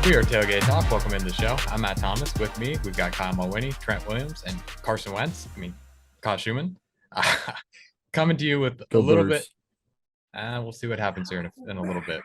We are Tailgate Talk. Welcome into the show. I'm Matt Thomas. With me, we've got Kyle Mulwiney, Trent Williams, and Carson Wentz. Kyle Schumann. Coming to you with a little bit. We'll see what happens here in a little bit.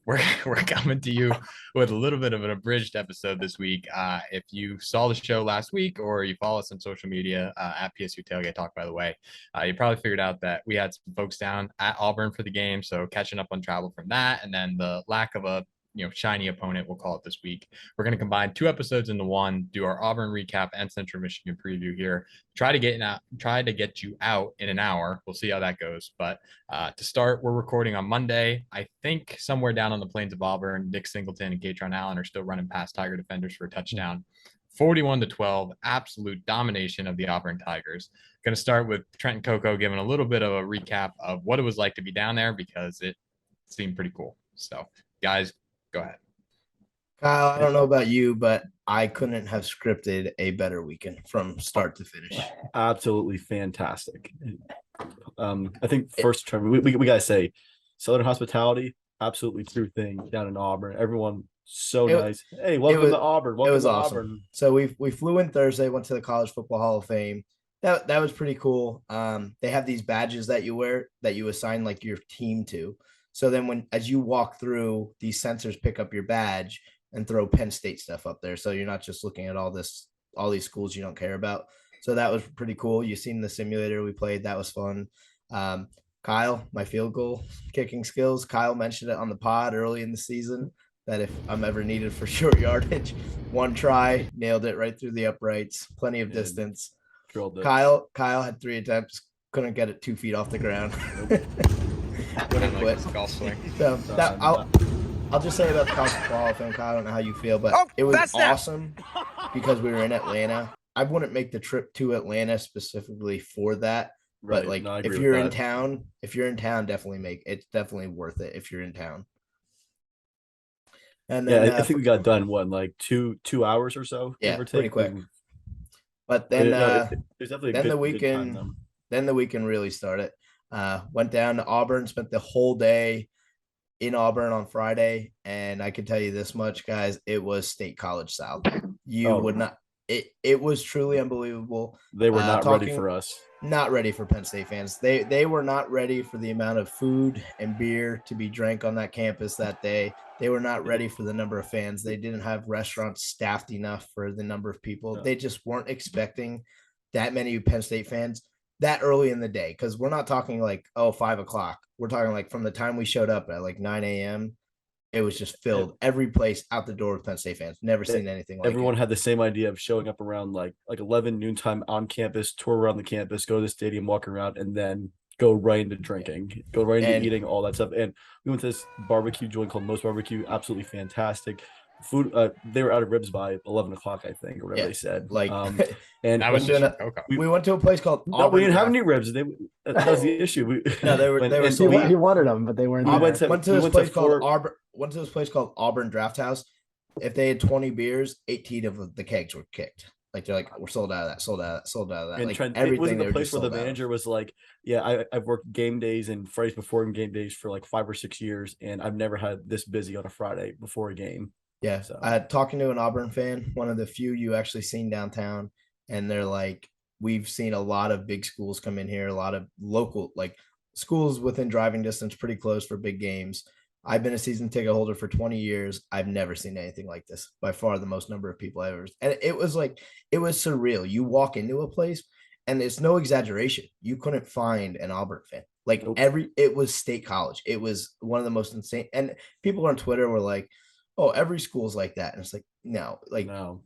We're coming to you with a little bit of an abridged episode this week. If you saw the show last week or you follow us on social media at PSU Tailgate Talk, by the way, you probably figured out that we had some folks down at Auburn for the game. So catching up on travel from that, and then the lack of a shiny opponent, we'll call it this week. We're going to combine two episodes into one, do our Auburn recap and Central Michigan preview here. Try to get you out in an hour. We'll see how that goes. But to start, we're recording on Monday. I think somewhere down on the plains of Auburn, Nick Singleton and Katron Allen are still running past Tiger defenders for a touchdown. 41-12, absolute domination of the Auburn Tigers. Going to start with Trent and Coco giving a little bit of a recap of what it was like to be down there, because it seemed pretty cool. So, guys, go ahead. Kyle, I don't know about you, but I couldn't have scripted a better weekend from start to finish. Absolutely fantastic. I think first term, we got to say, Southern hospitality, absolutely true thing down in Auburn. Everyone so nice. Hey, welcome to Auburn. Welcome it was to awesome. Auburn. So we flew in Thursday, went to the College Football Hall of Fame. That was pretty cool. They have these badges that you wear that you assign like your team to. So then as you walk through, these sensors pick up your badge and throw Penn State stuff up there. So you're not just looking at all these schools you don't care about. So that was pretty cool. You've seen the simulator we played. That was fun. Kyle, my field goal kicking skills. Kyle mentioned it on the pod early in the season that if I'm ever needed for short yardage, one try, nailed it right through the uprights, plenty of distance. Kyle had 3 attempts, couldn't get it 2 feet off the ground. When he quit. So I'll just say about the College Football Hall of Fame, Kyle, I don't know how you feel, but it was awesome because we were in Atlanta. I wouldn't make the trip to Atlanta specifically for that, but if you're in town, definitely it's definitely worth it if you're in town. And then, I think we got done like two hours or so. Yeah, pretty quick. But then the weekend really started. Went down to Auburn, spent the whole day in Auburn on Friday, and I can tell you this much, guys, it was State College South. Would not. It was truly unbelievable. They were not ready for us. Not ready for Penn State fans. They were not ready for the amount of food and beer to be drank on that campus that day. They were not ready for the number of fans. They didn't have restaurants staffed enough for the number of people. No. They just weren't expecting that many Penn State fans that early in the day, because we're not talking like 5 o'clock. We're talking like from the time we showed up at like 9 a.m. It was just filled. Every place out the door with Penn State fans. Never seen anything like it. Everyone had the same idea of showing up around like 11 noontime on campus, tour around the campus, go to the stadium, walk around, and then go right into drinking, go right into eating, all that stuff. And we went to this barbecue joint called Most Barbecue. Absolutely fantastic. Food, they were out of ribs by 11 o'clock, I think, or whatever they said. And I was we went to a place called Auburn. No, we didn't have any ribs. That was the issue. He wanted them, but they weren't. Went to this place called Auburn Draft House. If they had 20 beers, 18 of the kegs were kicked. Like they're like, we're sold out of that, sold out of that. And like Trent, everything. It wasn't the place where the manager was like, "Yeah, I've worked game days and Fridays before and game days for like 5 or 6 years, and I've never had this busy on a Friday before a game." Yeah, so I had talking to an Auburn fan, one of the few you actually seen downtown, and they're like, we've seen a lot of big schools come in here, a lot of local like schools within driving distance, pretty close for big games. I've been a season ticket holder for 20 years. I've never seen anything like this. By far the most number of people I've ever seen. And it was surreal. You walk into a place and it's no exaggeration. You couldn't find an Auburn fan. Like it was State College. It was one of the most insane. And people on Twitter were like, "Oh, every school's like that." And it's like, no,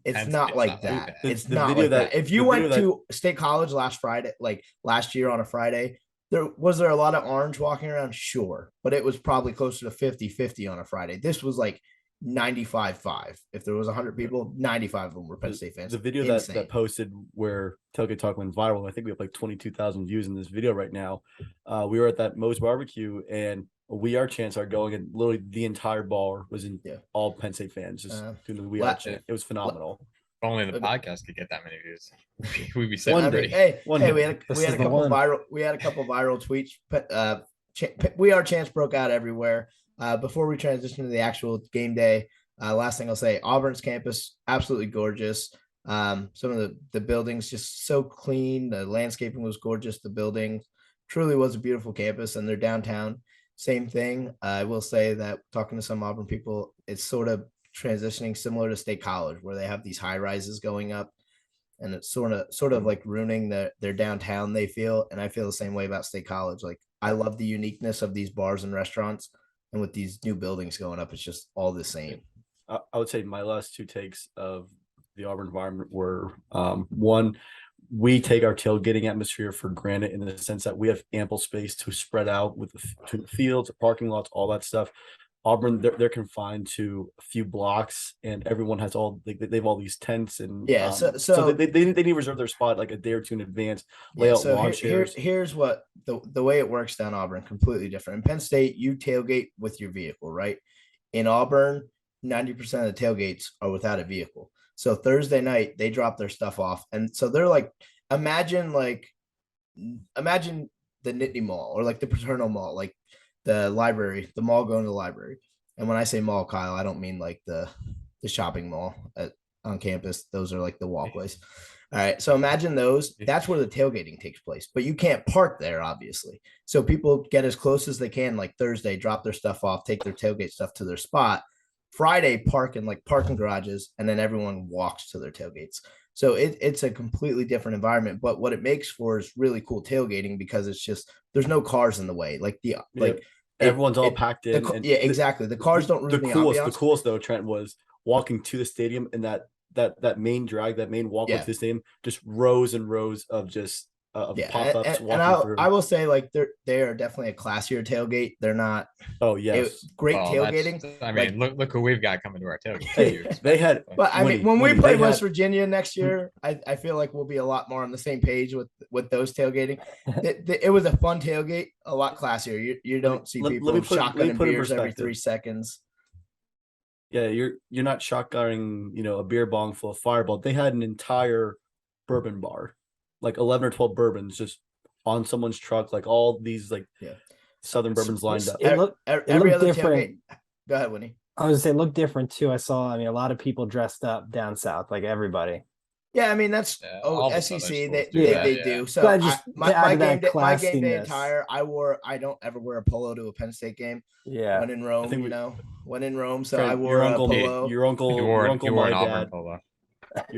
it's not like that. It's not like that. If you went to State College last year on a Friday, was there a lot of orange walking around? Sure. But it was probably closer to 50-50 on a Friday. This was like 95-5. If there was 100 people, 95 of them were Penn State fans. The video that posted where Tailgate Talk went viral, I think we have like 22,000 views in this video right now. We were at that Moe's Barbecue, and We Are chants are going, and literally the entire bar was in all Penn State fans just doing the We Are chant. It was phenomenal. If only the podcast could get that many views. We'd be sitting pretty. We had a couple viral tweets. We Are chants broke out everywhere. Before we transition to the actual game day, Last thing I'll say, Auburn's campus, absolutely gorgeous. Some of the buildings just so clean. The landscaping was gorgeous. The building truly was a beautiful campus, and they're downtown. Same thing. I will say that talking to some Auburn people, it's sort of transitioning similar to State College, where they have these high rises going up, and it's sort of like ruining their downtown. They feel, and I feel the same way about State College. Like I love the uniqueness of these bars and restaurants, and with these new buildings going up, it's just all the same. I would say my last two takes of the Auburn environment were one, we take our tailgating atmosphere for granted in the sense that we have ample space to spread out with the fields, parking lots, all that stuff. Auburn, they're confined to a few blocks, and everyone has they have all these tents and so they need to reserve their spot like a day or two in advance. Lay out lawn chairs. Here's what the way it works down Auburn, completely different. In Penn State, you tailgate with your vehicle, right? In Auburn, 90% of the tailgates are without a vehicle. So Thursday night they drop their stuff off, and so they're like, imagine the Nittany Mall or like the Paterno Mall, like the library, the mall going to the library. And when I say mall, Kyle, I don't mean like the shopping mall on campus. Those are like the walkways. All right. So imagine those. That's where the tailgating takes place, but you can't park there, obviously. So people get as close as they can, like Thursday, drop their stuff off, take their tailgate stuff to their spot. Friday, park in like parking garages, and then everyone walks to their tailgates. So it's a completely different environment, but what it makes for is really cool tailgating because it's just there's no cars in the way. Like everyone's all packed in. Yeah, exactly. The cars don't ruin the ambiance. The coolest though, Trent, was walking to the stadium and that main drag, that main walkway to the stadium, just rows and rows of just pop-ups. And I will say, like, they are definitely a classier tailgate. They're not. Oh yes, great tailgating. I mean, like, look who we've got coming to our tailgate. Hey, they had. But I mean, when we play West Virginia next year, I feel like we'll be a lot more on the same page with those tailgating. It was a fun tailgate, a lot classier. You don't see people shotgunning beers every 3 seconds. Yeah, you're not shotgunning, a beer bong full of Fireball. They had an entire bourbon bar, like 11 or 12 bourbons just on someone's truck, like all these Southern bourbons lined up. It looked different. Tailgate. Go ahead, Winnie. I was gonna say it looked different too. I saw, a lot of people dressed up down south, like everybody. Yeah, I mean that's SEC. They do. So my game day attire, I don't ever wear a polo to a Penn State game. Yeah. When in Rome, when in Rome. So Trent, I wore a polo. Your uncle, my dad. Polo.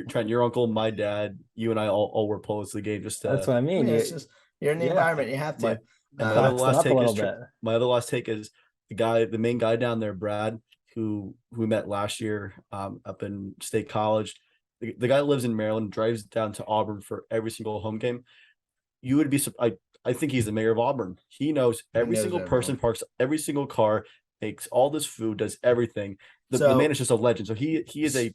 Trent, your uncle, my dad, you and I all wore polos to the game. Just that's what I mean. It's just you're in the environment. You have to. My other last take is the main guy down there, Brad, who we met last year up in State College. The guy lives in Maryland, drives down to Auburn for every single home game. You would be surprised. I think he's the mayor of Auburn. He knows every single person, parks every single car, makes all this food, does everything. The man is just a legend. So he is a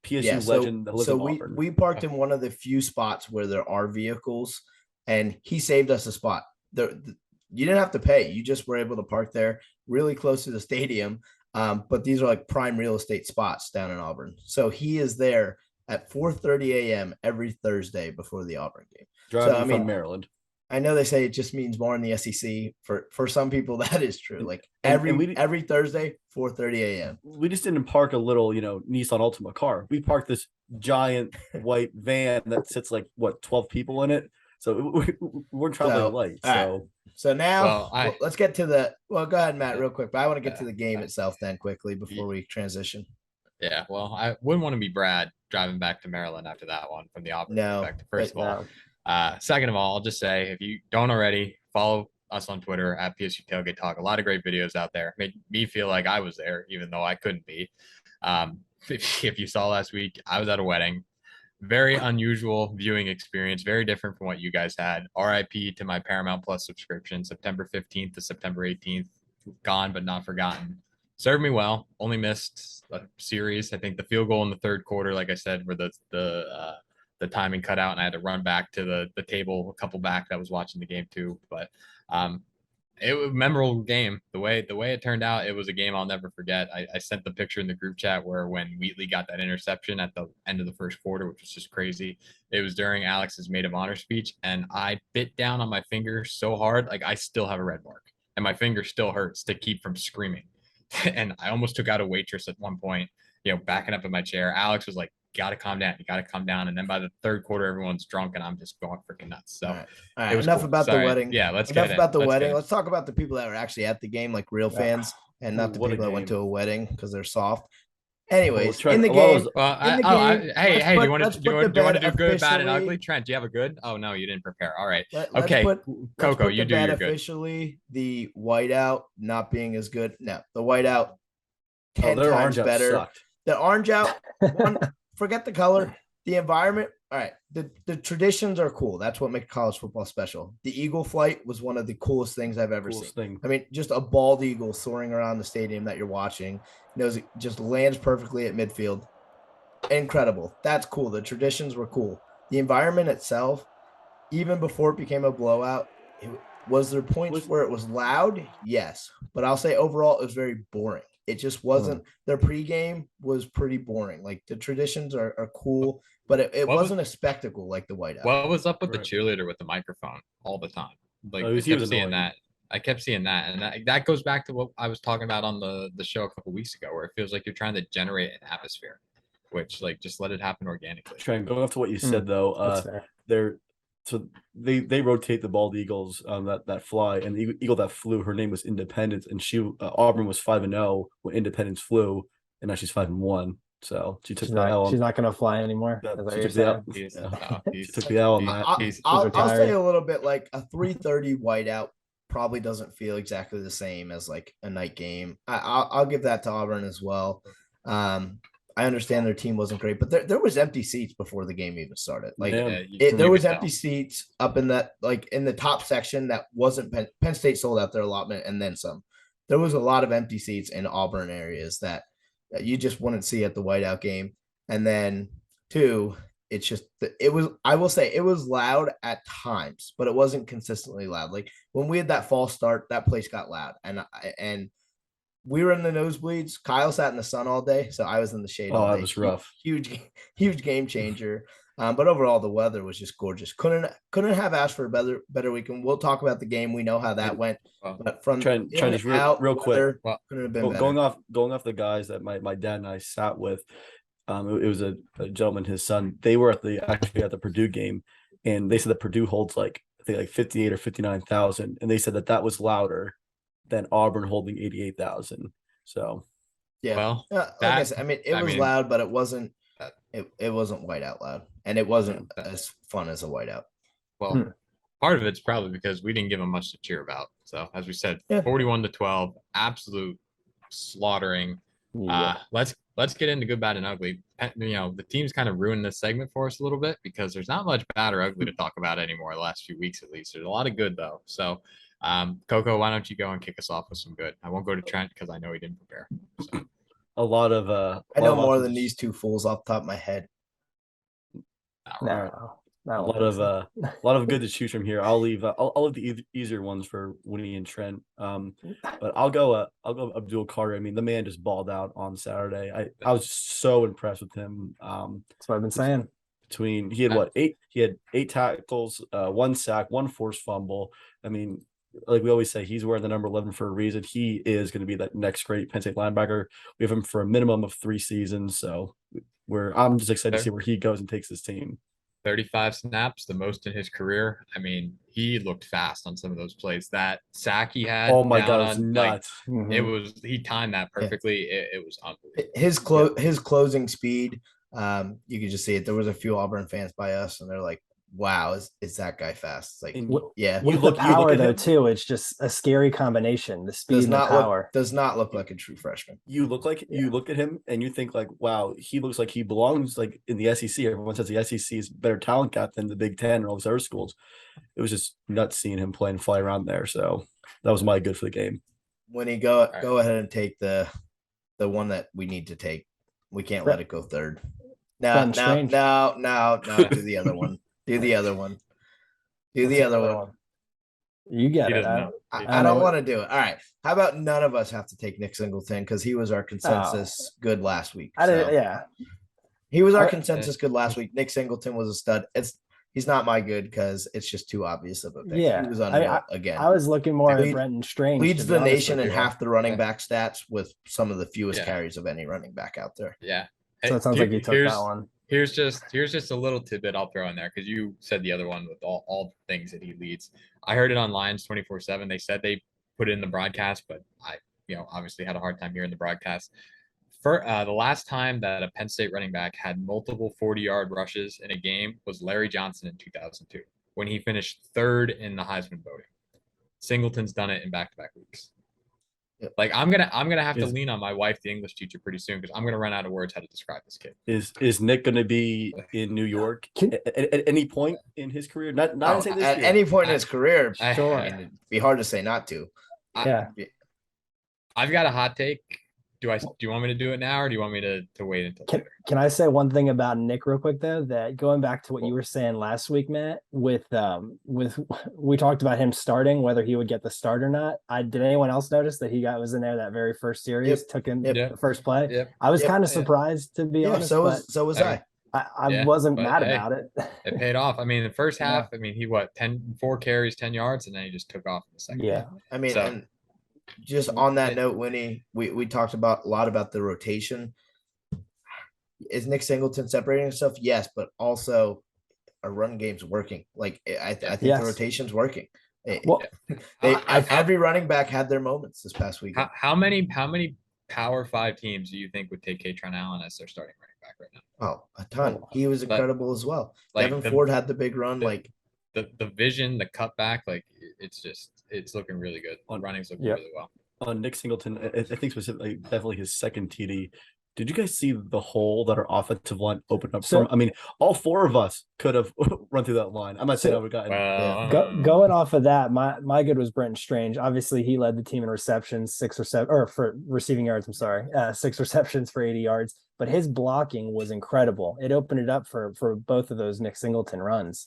PSU legend that lives in Auburn. We parked in one of the few spots where there are vehicles, and he saved us a spot. You didn't have to pay. You just were able to park there really close to the stadium. But these are like prime real estate spots down in Auburn. So he is there at 4:30 a.m. every Thursday before the Auburn game. Driving from Maryland. I know they say it just means more in the SEC. For some people, that is true. Like every Thursday, 4:30 a.m. We just didn't park a little, Nissan Altima car. We parked this giant white van that sits like 12 people in it. So we're traveling light. So now let's get to the. Well, go ahead, Matt, real quick. But I want to get to the game itself then quickly before we transition. Yeah, well, I wouldn't want to be Brad driving back to Maryland after that one from the Auburn perspective. First of all, second of all, I'll just say if you don't already, follow us on Twitter at PSU Tailgate Talk. A lot of great videos out there. Made me feel like I was there, even though I couldn't be. If you saw last week, I was at a wedding. Very unusual viewing experience. Very different from what you guys had. RIP to my Paramount Plus subscription, September 15th to September 18th. Gone but not forgotten. Served me well. Only missed a series. I think the field goal in the third quarter, like I said, where the timing cut out, and I had to run back to the table, a couple back that was watching the game too. But it was a memorable game. The way it turned out, it was a game I'll never forget. I sent the picture in the group chat when Wheatley got that interception at the end of the first quarter, which was just crazy. It was during Alex's maid of honor speech, and I bit down on my finger so hard, like I still have a red mark, and my finger still hurts to keep from screaming. And I almost took out a waitress at one point. backing up in my chair. Alex was like, "Got to calm down. You got to calm down." And then by the third quarter, everyone's drunk, and I'm just going freaking nuts. So All right. it was Enough cool. about the Sorry. wedding. Yeah, let's Enough get about the Let's wedding. get Let's talk about the people that were actually at the game, like real fans, and not the What a people that went to game. a wedding because they're soft. Anyways, Trent, in the a lot of game, those- Well, in the hey, let's hey, do you put- want let's to put the do you want to bed do good, bad, and officially- ugly? Trent, do you have a good? Oh no, you didn't prepare. All right. Let's Okay, put Coco, the you do bed your good. officially. The whiteout not being as good. No, the whiteout 10 their times orange out better. sucked. The orange out, forget the color, the environment. All right, the traditions are cool. That's what makes college football special. The eagle flight was one of the coolest things I've ever Coolest seen. thing. I mean, just a bald eagle soaring around the stadium that you're watching. Knows it just lands perfectly at midfield. Incredible. That's cool. The traditions were cool. The environment itself, even before it became a blowout, was there points where it was loud? Yes. But I'll say overall, it was very boring. It just wasn't. Their pregame was pretty boring. Like the traditions are cool, but it wasn't a spectacle like the whiteout. What was up with the Right. cheerleader with the microphone all the time? Like Oh, I he kept was seeing annoying. that. I kept seeing that, and that goes back to what I was talking about on the show a couple weeks ago, where it feels like you're trying to generate an atmosphere, which like just let it happen organically. Trent, going off to what you said though, That's fair. they rotate the bald eagles that fly, and the eagle that flew, her name was Independence, and she Auburn was 5-0 when Independence flew, and now she's 5-1. So she took She's the L. not, she's not going to fly anymore. Yeah, Is that she what took the you're L. saying? He's, Yeah. no, She he's, took the L on he's- that. I'll retired. say a little bit like a 3:30 whiteout probably doesn't feel exactly the same as like a night game. I'll give that to Auburn as well. I understand their team wasn't great, but there was empty seats before the game even started. Like Yeah. there was empty seats up in that, like in the top section that wasn't Penn State sold out their allotment and then some. There was a lot of empty seats in Auburn areas that you just wouldn't see at the whiteout game. And then two, I will say it was loud at times, but it wasn't consistently loud. Like when we had that false start, that place got loud, and we were in the nosebleeds. Kyle sat in the sun all day, so I was in the shade all Oh, day. that was rough. Huge game changer. But overall, the weather was just gorgeous. Couldn't have asked for a better weekend. We'll talk about the game. We know how that went. But from Trent, just real quick. weather, Well, couldn't have been better. Going off the guys that my dad and I sat with, it was a gentleman, his son. They were at the Purdue game, and they said that Purdue holds like I think like 58 or 59,000, and they said that was louder than Auburn holding 88,000. So yeah, well, like I said, I mean, it was loud, but it wasn't. It wasn't white out loud, and it wasn't as fun as a whiteout. Well, part of it's probably because we didn't give them much to cheer about. So as we said, Yeah. 41-12, absolute slaughtering. Yeah. Let's get into good, bad, and ugly. The team's kind of ruined this segment for us a little bit because there's not much bad or ugly to talk about anymore the last few weeks at least. There's a lot of good though. So Coco, why don't you go and kick us off with some good? I won't go to Trent because I know he didn't prepare. So. a lot of I know more than these two fools off the top of my head. No. a lot of good to choose from here. I'll leave the easier ones for Winnie and Trent. But I'll go Abdul Carter. I mean, the man just balled out on Saturday. I was so impressed with him. That's what I've been saying. He had eight tackles, 1 sack, 1 forced fumble. I mean, like we always say, he's wearing the number 11 for a reason. He is going to be that next great Penn State linebacker. We have him for a minimum of 3 seasons. So I'm just excited to see where he goes and takes his team. 35 snaps, the most in his career. I mean, he looked fast on some of those plays. That sack he had. Oh my God, it was nuts. He timed that perfectly. Yeah. It was unbelievable. His closing speed. You could just see it. There was a few Auburn fans by us, and they're like, "Wow, is that guy fast?" Like, yeah. With the power though, too, it's just a scary combination. The speed and the power does not look like a true freshman. You look at him and you think like, wow, he looks like he belongs like in the SEC. Everyone says the SEC is better talent gap than the Big Ten or all these other schools. It was just nuts seeing him play and fly around there. So that was my good for the game. When he go ahead and take the one that we need to take. We can't let it go third. No. Do the other one. Do the other one. You get it. I don't want to do it. All right. How about none of us have to take Nick Singleton because he was our consensus good last week. Yeah. He was our consensus good last week. Nick Singleton was a stud. he's not my good because it's just too obvious of a pick. Yeah, He was I mean, unreal again. I was looking more at Lead- Brenton Strange. Leads to be the honest nation with in you. half the running Yeah. back stats with some of the fewest Yeah. carries of any running back out there. Yeah. So it sounds like you took that one. Here's just a little tidbit I'll throw in there because you said the other one with all the things that he leads. I heard it on Lions 24/7. They said they put it in the broadcast, but I obviously had a hard time hearing the broadcast. For the last time that a Penn State running back had multiple 40-yard rushes in a game was Larry Johnson in 2002 when he finished third in the Heisman voting. Singleton's done it in back-to-back weeks. Yep. Like I'm gonna have to lean on my wife, the English teacher, pretty soon because I'm gonna run out of words how to describe this kid. Is Nick gonna be in New York at any point in his career? Not at this year. any point in his career. Sure. I mean, it'd be hard to say not to. Yeah. I've got a hot take. Do you want me to do it now or do you want me to wait until later? Can I say one thing about Nick real quick though? That going back to what you were saying last week, Matt, with we talked about him starting, whether he would get the start or not. Did anyone else notice that he was in there that very first series, took him the first play? Yep. I was kind of surprised to be honest. So was I. I wasn't mad about it. It paid off. I mean, the first half, I mean, he 4 carries, 10 yards, and then he just took off in the second. Yeah. I mean, and just on that note, Winnie, we talked a lot about the rotation. Is Nick Singleton separating himself? Yes, but also our run game's working. Like I think the rotation's working. Well, every running back had their moments this past week. How many Power 5 teams do you think would take Kaytron Allen as their starting running back right now? Oh, a ton. He was incredible as well. Like Devin Ford had the big run. The vision, the cutback, like it's looking really good. Running's looking really well. On Nick Singleton, I think specifically, definitely his second TD. Did you guys see the hole that our offensive line opened up for him? I mean, all 4 of us could have run through that line. I'm not saying I would have gotten. Going off of that, my good was Brenton Strange. Obviously, he led the team in receptions, 6 or 7, or for receiving yards. I'm sorry, 6 receptions for 80 yards. But his blocking was incredible. It opened it up for both of those Nick Singleton runs.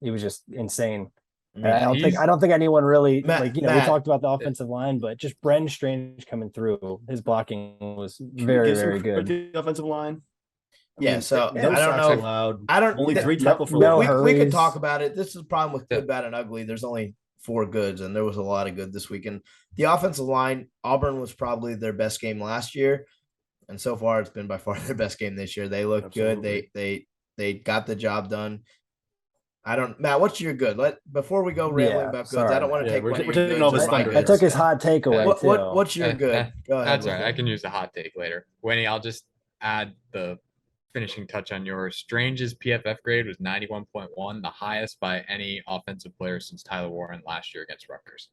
He was just insane. I don't think anyone really we talked about the offensive line, but just Brenton Strange coming through, his blocking was very, very good. The offensive line. I don't know. Allowed. I don't. Only 3 tackle for we could talk about it. This is the problem with good, bad, and ugly. There's only 4 goods, and there was a lot of good this weekend. The offensive line, Auburn was probably their best game last year, and so far it's been by far their best game this year. They look good. They got the job done. Matt, what's your good? Before we go rambling about goods, I don't want to take one of your goods. I took his hot takeaway. What's your good? Go ahead. That's all right. I can use the hot take later. Winnie, I'll just add the finishing touch on yours. Strange's PFF grade was 91.1, the highest by any offensive player since Tyler Warren last year against Rutgers.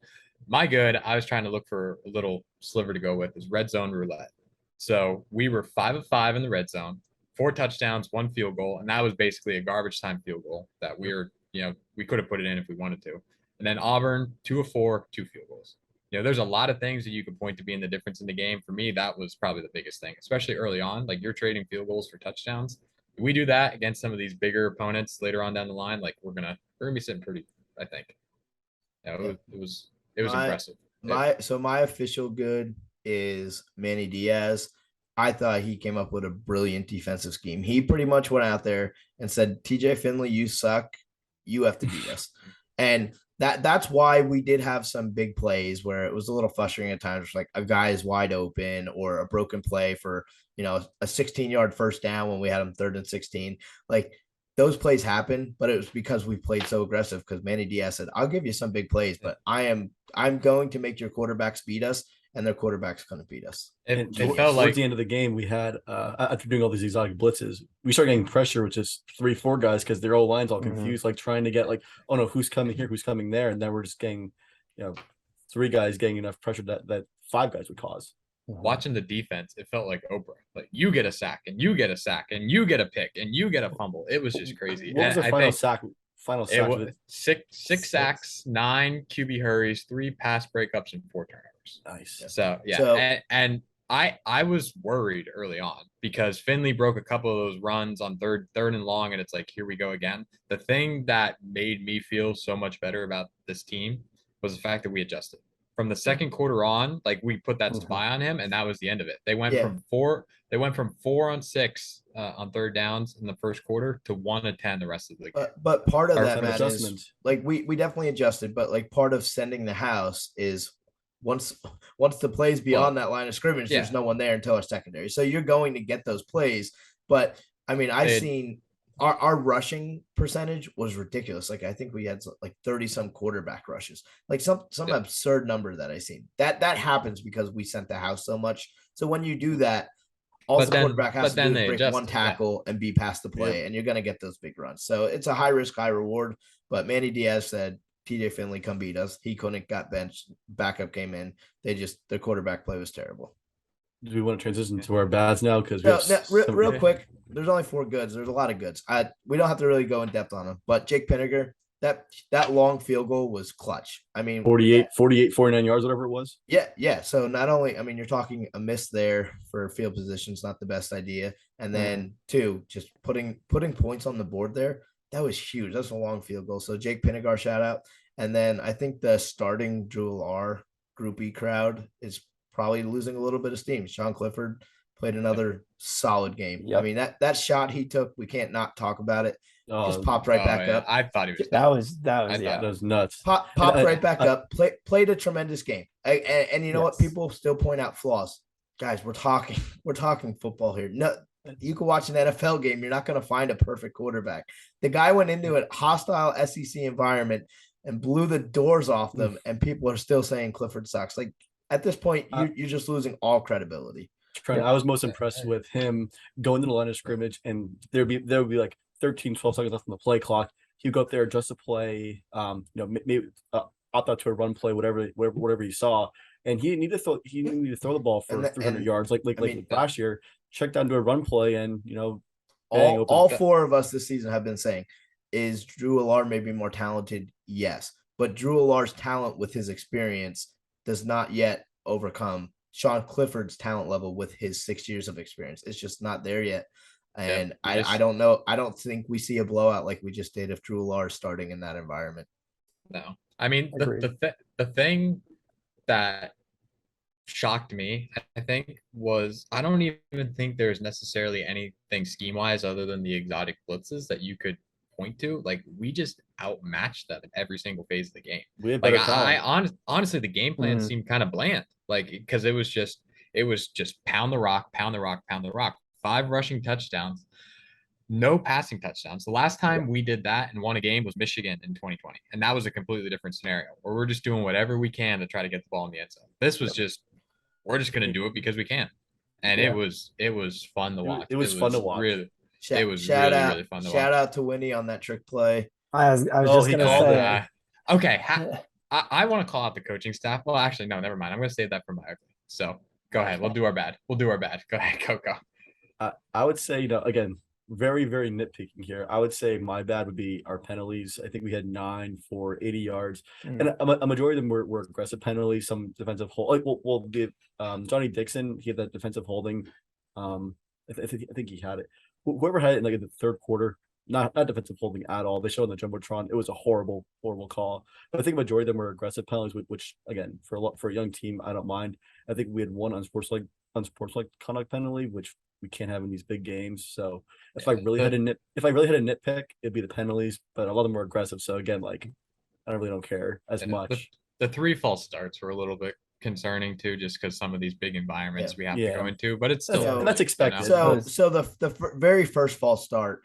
My good, I was trying to look for a little sliver to go with, is red zone roulette. So we were 5 of 5 in the red zone. 4 touchdowns, 1 field goal, and that was basically a garbage time field goal that we could have put it in if we wanted to. And then Auburn, 2 of 4, 2 field goals. There's a lot of things that you could point to being the difference in the game. For me, that was probably the biggest thing, especially early on. Like you're trading field goals for touchdowns. If we do that against some of these bigger opponents later on down the line, like we're gonna be sitting pretty, I think. It was impressive. My official good is Manny Diaz. I thought he came up with a brilliant defensive scheme. He pretty much went out there and said, TJ Finley, you suck. You have to beat us. And that's why we did have some big plays where it was a little frustrating at times, like a guy is wide open or a broken play for, a 16-yard first down when we had him 3rd and 16. Like those plays happen, but it was because we played so aggressive because Manny Diaz said, I'll give you some big plays, but I'm going to make your quarterbacks beat us. And their quarterback's going to beat us. It felt like towards the end of the game, we had after doing all these exotic blitzes, we started getting pressure with just 3-4 guys because their old line's all confused, like trying to get oh no, who's coming here, who's coming there, and then we're just getting 3 guys getting enough pressure that 5 guys would cause. Watching the defense, it felt like Oprah. Like you get a sack, and you get a sack, and you get a pick, and you get a fumble. It was just crazy. What was the final sack? It was 6 sacks, 9 QB hurries, 3 pass breakups, and 4 turnovers. Nice. So and I was worried early on because Finley broke a couple of those runs on third and long, and it's like, here we go again. The thing that made me feel so much better about this team was the fact that we adjusted from the second quarter on, like we put that Mhm. spy on him, and that was the end of it. They went Yeah. from 4 on 6 on third downs in the first quarter to 1 of 10 the rest of the game. But part of Or that, an Matt, adjustment. is like we definitely adjusted, but like part of sending the house is once the plays beyond that line of scrimmage, there's yeah. no one there until our secondary. So you're going to get those plays. But I mean, I've seen our rushing percentage was ridiculous. Like I think we had like 30 some quarterback rushes, like some absurd number that I seen. That happens because we sent the house so much. So when you do that, all the quarterback has to do is break one tackle and be past the play, and you're going to get those big runs. So it's a high risk, high reward. But Manny Diaz said, TJ Finley, come beat us. He couldn't, got benched. Backup came in. Their quarterback play was terrible. Do we want to transition to our bads now? Because real quick, there's only 4 goods. There's a lot of goods. We don't have to really go in depth on them. But Jake Pinniger, that long field goal was clutch. I mean, 49 yards, whatever it was. Yeah. So not only, I mean, you're talking a miss there for field positions, not the best idea. And then 2, just putting points on the board there. That was huge. That's a long field goal. So Jake Pinnigar, shout out. And then I think the starting Drew R groupie crowd is probably losing a little bit of steam. Sean Clifford played another solid game. Yep. I mean, that shot he took, we can't not talk about it. Just popped right back up. I thought he was. That was nuts. Popped right back up. Played a tremendous game. And you know what? People still point out flaws. Guys, we're talking football here. No, you can watch an NFL game. You're not going to find a perfect quarterback. The guy went into a hostile SEC environment and blew the doors off them, and people are still saying Clifford sucks. Like at this point, you're just losing all credibility. I was most impressed with him going to the line of scrimmage, and there would be like 13, 12 seconds left on the play clock. He'd go up there, adjust the play, maybe opt out to a run play, whatever he saw, and he needed to throw the ball for 300 yards, like last year. Check down to a run play, and all 4 of us this season have been saying, is Drew Alar maybe more talented? Yes, but Drew Alar's talent with his experience does not yet overcome Sean Clifford's talent level with his 6 years of experience. It's just not there yet. And I don't know. I don't think we see a blowout like we just did if Drew Alar is starting in that environment. No, I mean, the thing that shocked me, I think, was I don't even think there's necessarily anything scheme wise other than the exotic blitzes that you could point to. Like we just outmatched them in every single phase of the game. Honestly, the game plan seemed kind of bland. Like because it was just pound the rock, pound the rock, pound the rock. 5 rushing touchdowns, no passing touchdowns. The last time we did that and won a game was Michigan in 2020, and that was a completely different scenario where we're just doing whatever we can to try to get the ball in the end zone. This was just we're just going to do it because we can, and it was fun to watch. It was fun to watch. Really, it was really fun to watch. Shout out to Winnie on that trick play. I was just going to say. Okay, I want to call out the coaching staff. Well, actually, no, never mind. I'm going to save that for my ugly. So go ahead. We'll do our bad. Go ahead. Go. I would say, again, very, very nitpicking here. I would say my bad would be our penalties. I think we had 9 for 80 yards, and a majority of them were aggressive penalties. Some defensive hold. Like, we'll give Johnny Dixon. He had that defensive holding. I think he had it. Whoever had it in like in the third quarter, not defensive holding at all. They showed on the jumbotron. It was a horrible call. But I think a majority of them were aggressive penalties, which again for a young team, I don't mind. I think we had one unsportsmanlike conduct penalty, which we can't have in these big games. So if I really had a nitpick, it'd be the penalties, but a lot of them were aggressive. So again, like I really don't care as much. The 3 false starts were a little bit concerning too, just because some of these big environments we have to go into, but it's still that's expected. So the very first false start,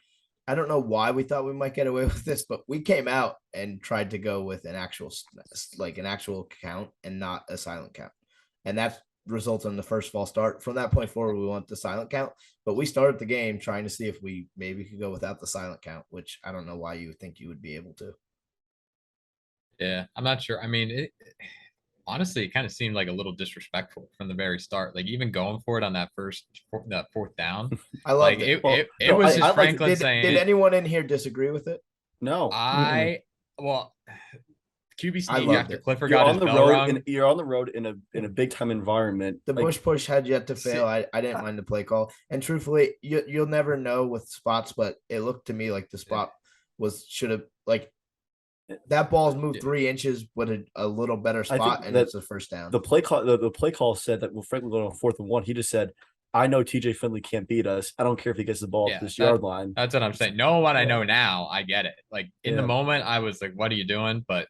I don't know why we thought we might get away with this, but we came out and tried to go with an actual count and not a silent count, and that resulted in the first false start. From that point forward, we want the silent count, but we started the game trying to see if we maybe could go without the silent count, which I don't know why you would think you would be able to. Yeah, I'm not sure. I mean, honestly, it kind of seemed like a little disrespectful from the very start. Like even going for it on that fourth down. I love it. It was just Franklin saying. Did anyone in here disagree with it? No. QB sneak after Clifford got his bell rung. You're on the road in a big time environment. The bush push had yet to fail. I didn't mind the play call, and truthfully, you'll never know with spots, but it looked to me like the spot should have like that ball's moved Yeah. 3 inches with a little better I think spot, and that it's a first down. The play call said that when Franklin going on 4th and 1, he just said, "I know TJ Finley can't beat us. I don't care if he gets the ball Yeah, to this yard line." That's what I'm saying. Knowing what I Yeah. know now, I get it. Like in the Yeah. moment, I was like, "What are you doing?" But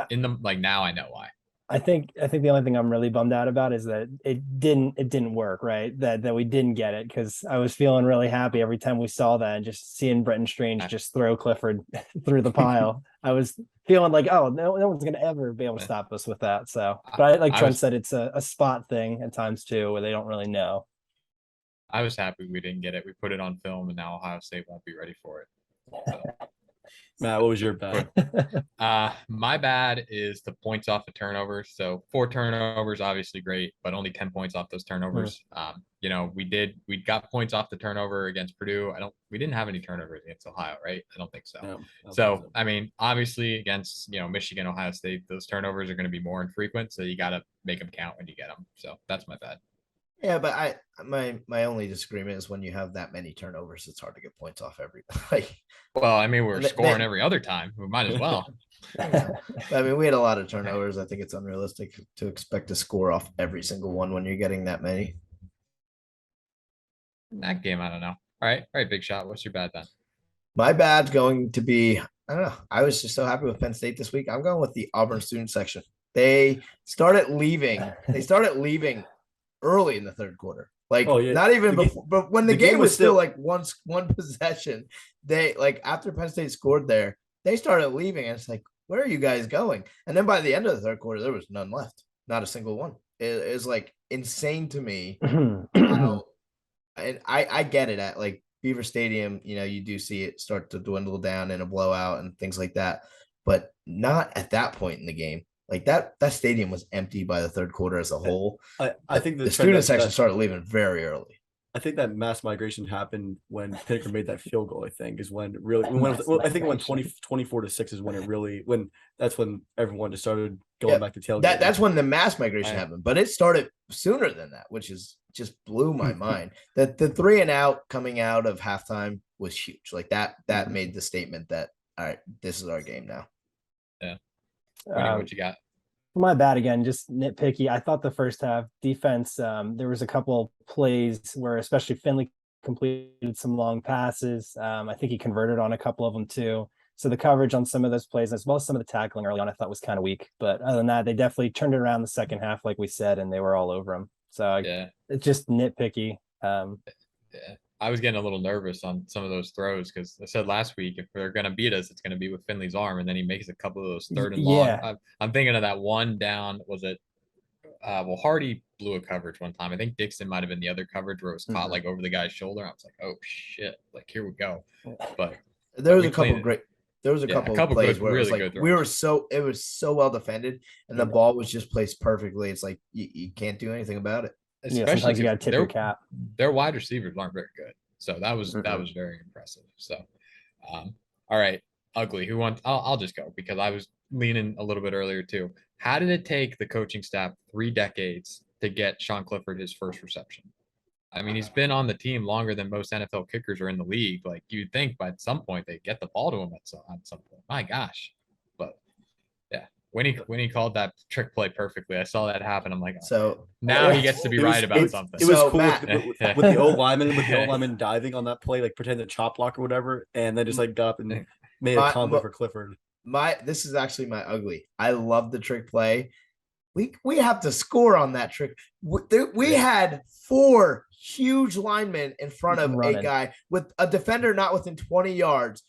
in the like now, I know why. I think the only thing I'm really bummed out about is that it didn't work, right? That we didn't get it, because I was feeling really happy every time we saw that, and just seeing Brenton Strange just throw Clifford through the pile. I was feeling like, oh, no one's gonna ever be able to stop us with that. So, but like Trent said, it's a spot thing at times too, where they don't really know. I was happy we didn't get it. We put it on film, and now Ohio State won't be ready for it. So. Matt, what was your bad? My bad is the points off the turnovers. So 4 turnovers, obviously great, but only 10 points off those turnovers. We got points off the turnover against Purdue. We didn't have any turnovers against Ohio, right? I don't think so. No, so I mean, obviously against Michigan, Ohio State, those turnovers are going to be more infrequent. So you got to make them count when you get them. So that's my bad. Yeah, but my only disagreement is when you have that many turnovers, it's hard to get points off every play. Well, I mean, we're scoring every other time. We might as well. Yeah. I mean, we had a lot of turnovers. I think it's unrealistic to expect to score off every single one when you're getting that many. That game, I don't know. All right, Big Shot. What's your bad then? My bad's going to be, I don't know. I was just so happy with Penn State this week. I'm going with the Auburn student section. They started leaving. Early in the third quarter, not even before, but when the game was still like one possession, they after Penn State scored there, they started leaving, and it's like, where are you guys going? And then by the end of the third quarter, there was none left, not a single one. It is like insane to me. And I get it at like Beaver Stadium, you do see it start to dwindle down in a blowout and things like that, but not at that point in the game. Like that stadium was empty by the third quarter as a whole. I think the student section started leaving very early. I think that mass migration happened when Pinnaker made that field goal. I think is when really I think it went 24-6 is when that's when everyone just started going back to tailgate. That's when the mass migration happened, but it started sooner than that, which is just blew my mind. That the 3 and out coming out of halftime was huge. Like that made the statement that, all right, this is our game now. Yeah. What you got? My bad again, just nitpicky. I thought the first half defense, there was a couple plays where especially Finley completed some long passes. I think he converted on a couple of them too. So the coverage on some of those plays, as well as some of the tackling early on, I thought was kind of weak. But other than that, they definitely turned it around the second half, like we said, and they were all over him. So it's just nitpicky. I was getting a little nervous on some of those throws because I said last week, if they're going to beat us, it's going to be with Finley's arm. And then he makes a couple of those 3rd and long. I'm thinking of that one down. Was it? Hardy blew a coverage one time. I think Dixon might have been the other coverage where it was caught like over the guy's shoulder. I was like, oh shit, like here we go. But there was a couple of plays where it was like it was so well defended and the ball was just placed perfectly. It's like you can't do anything about it. Especially you got to tip your cap. Their wide receivers aren't very good, so that was very impressive. So, all right, Ugly. Who wants? I'll just go because I was leaning a little bit earlier too. How did it take the coaching staff 3 decades to get Sean Clifford his first reception? I mean, he's been on the team longer than most NFL kickers are in the league. Like you'd think, by some point they get the ball to him at some point. My gosh, but yeah. When he called that trick play perfectly, I saw that happen. I'm like, so now he gets to be right about something. It was cool with the old lineman diving on that play, like pretending to chop block or whatever, and then just like got up and made a combo for Clifford. This is actually my Ugly. I love the trick play. We have to score on that trick. We had 4 huge linemen in front of a guy with a defender not within 20 yards.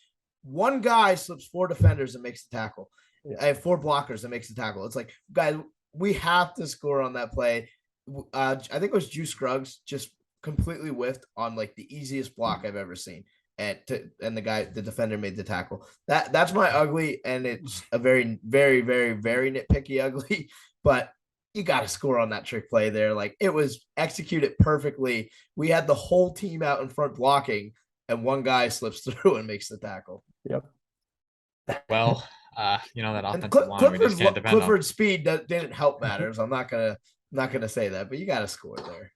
One guy slips 4 defenders and makes the tackle. I have 4 blockers and makes the tackle. It's like, guys, we have to score on that play. I think it was Juice Scruggs just completely whiffed on like the easiest block I've ever seen. And the defender made the tackle. That's my Ugly, and it's a very, very, very, very nitpicky Ugly, but you got to score on that trick play there. Like it was executed perfectly. We had the whole team out in front blocking, and one guy slips through and makes the tackle. Yep. Well, that offensive line, we just can't depend on. Clifford's speed didn't help matters. I'm not gonna say that, but you got to score there.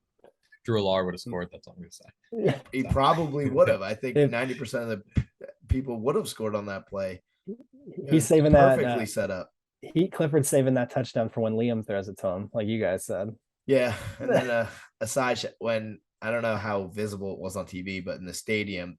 Drew Allard would have scored. That's all I'm gonna say. He probably would have. I think 90% of the people would have scored on that play. He's saving that. Perfectly set up. Clifford saving that touchdown for when Liam throws it to him, like you guys said. Yeah, and then when I don't know how visible it was on TV, but in the stadium,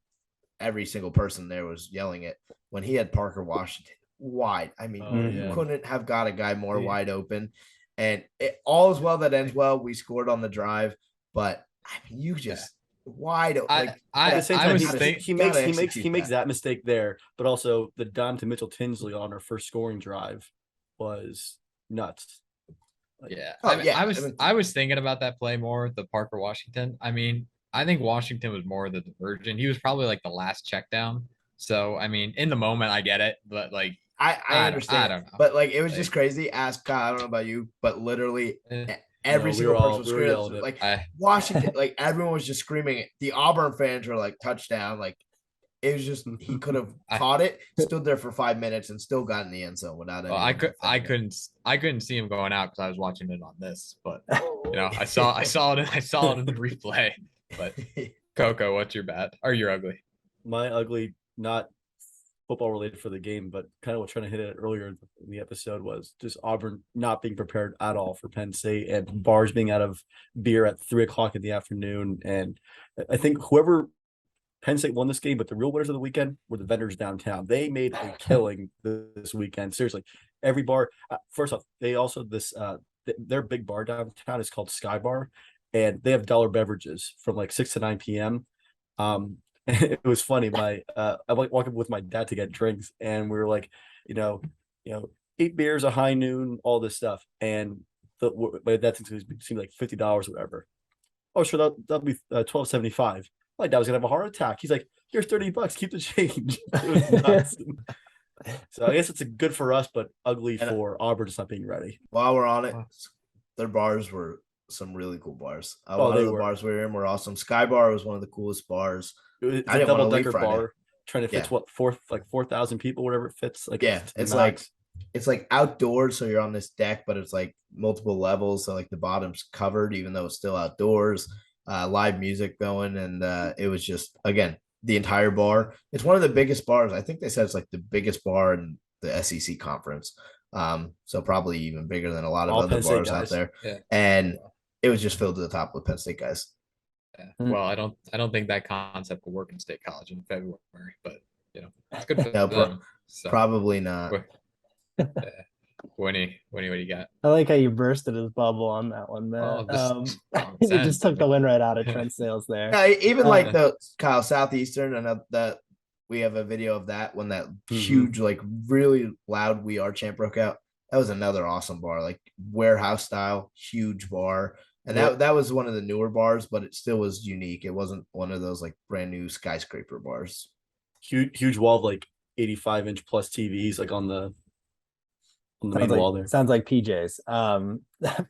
every single person there was yelling it when he had Parker Washington wide. I mean, you couldn't have got a guy more wide open. And all is well that ends well. We scored on the drive, but I mean, you just wide open. Like, at the same time, he makes that. that mistake there, but also the dime to Mitchell Tinsley on our first scoring drive was nuts. I was thinking about that play more, the Parker Washington. I mean, I think Washington was more the diversion. He was probably like the last check down. So I mean, in the moment, I get it, but like I understand. I don't know. But like it was just crazy. Ask Kyle, I don't know about you, but literally every single person was screaming. Like Washington, like everyone was just screaming it. The Auburn fans were like touchdown. Like it was just he could have caught it, stood there for 5 minutes, and still got in the end zone without any. I couldn't see him going out because I was watching it on this, but you know, I saw it in the replay. But Coco, what's your bad or your ugly? My ugly, not football related for the game, but kind of what trying to hit it earlier in the episode was just Auburn not being prepared at all for Penn State and bars being out of beer at 3:00 in the afternoon. And I think whoever Penn State won this game, but the real winners of the weekend were the vendors downtown. They made a killing this weekend. Seriously, every bar. First off, they also their big bar downtown is called Sky Bar, and they have dollar beverages from like 6 to 9 p.m. It was funny. I walked up with my dad to get drinks, and we were like, 8 beers, a high noon, all this stuff, and my dad thinks it seemed like $50 or whatever. Oh, sure, that'll be $12.75. My dad was gonna have a heart attack. He's like, "Here's $30. Keep the change." It was nuts. So I guess it's a good for us, but ugly for Auburn just not being ready. While we're on it, their bars were some really cool bars. A lot of the bars we were in were awesome. Sky Bar was one of the coolest bars. It's a double-decker bar trying to fit 4,000 people, whatever it fits. Like it's like outdoors, so you're on this deck, but it's like multiple levels, so like the bottom's covered, even though it's still outdoors. Live music going, and it was just again the entire bar. It's one of the biggest bars. I think they said it's like the biggest bar in the SEC conference. So probably even bigger than a lot of other bars out there. Yeah. And it was just filled to the top with Penn State guys. Yeah. Well, I don't think that concept will work in State College in February, but it's good for them. Probably not. Winnie, what do you got? I like how you bursted his bubble on that one, man. You just took the win right out of Trent Sales there. Yeah, even like the Kyle Southeastern, and that we have a video of that when that huge, like really loud "We Are" chant broke out. That was another awesome bar, like warehouse style, huge bar. And that was one of the newer bars, but it still was unique. It wasn't one of those like brand new skyscraper bars. Huge wall of like 85-inch plus TVs, like on the main wall there. Sounds like PJs.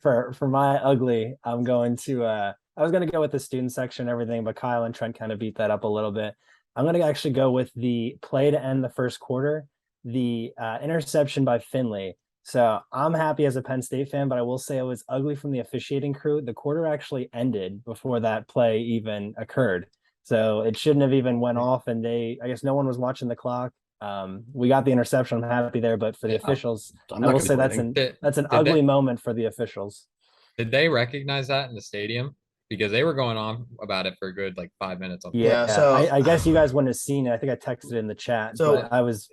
For my ugly, I'm going to I was gonna go with the student section and everything, but Kyle and Trent kind of beat that up a little bit. I'm gonna actually go with the play to end the first quarter, the interception by Finley. So I'm happy as a Penn State fan, but I will say it was ugly from the officiating crew. The quarter actually ended before that play even occurred. So it shouldn't have even went off, and I guess no one was watching the clock. We got the interception. I'm happy there, but for the officials, I will say that's an ugly moment for the officials. Did they recognize that in the stadium? Because they were going on about it for a good like 5 minutes. So I guess you guys wouldn't have seen it. I think I texted it in the chat. So I was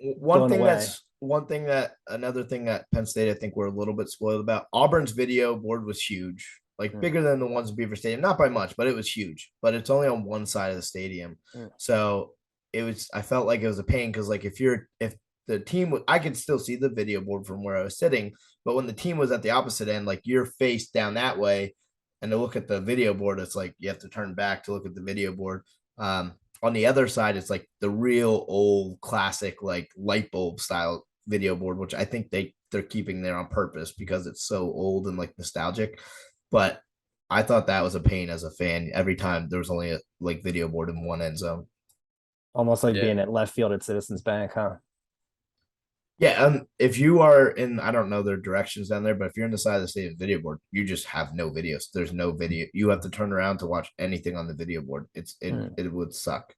another thing that Penn State, I think we're a little bit spoiled about. Auburn's video board was huge, like bigger than the ones in Beaver Stadium, not by much, but it was huge. But it's only on one side of the stadium, so I felt like it was a pain because like if the team I could still see the video board from where I was sitting, but when the team was at the opposite end, like you're faced down that way, and to look at the video board, it's like you have to turn back to look at the video board. On the other side, it's like the real old classic like light bulb style video board, which I think they're keeping there on purpose because it's so old and like nostalgic. But I thought that was a pain as a fan every time there was only a like video board in one end zone. Almost like being at left field at Citizens Bank, huh? Yeah, if you are in, I don't know their directions down there, but if you're in the side of the stadium video board, you just have no videos. There's no video. You have to turn around to watch anything on the video board. It would suck.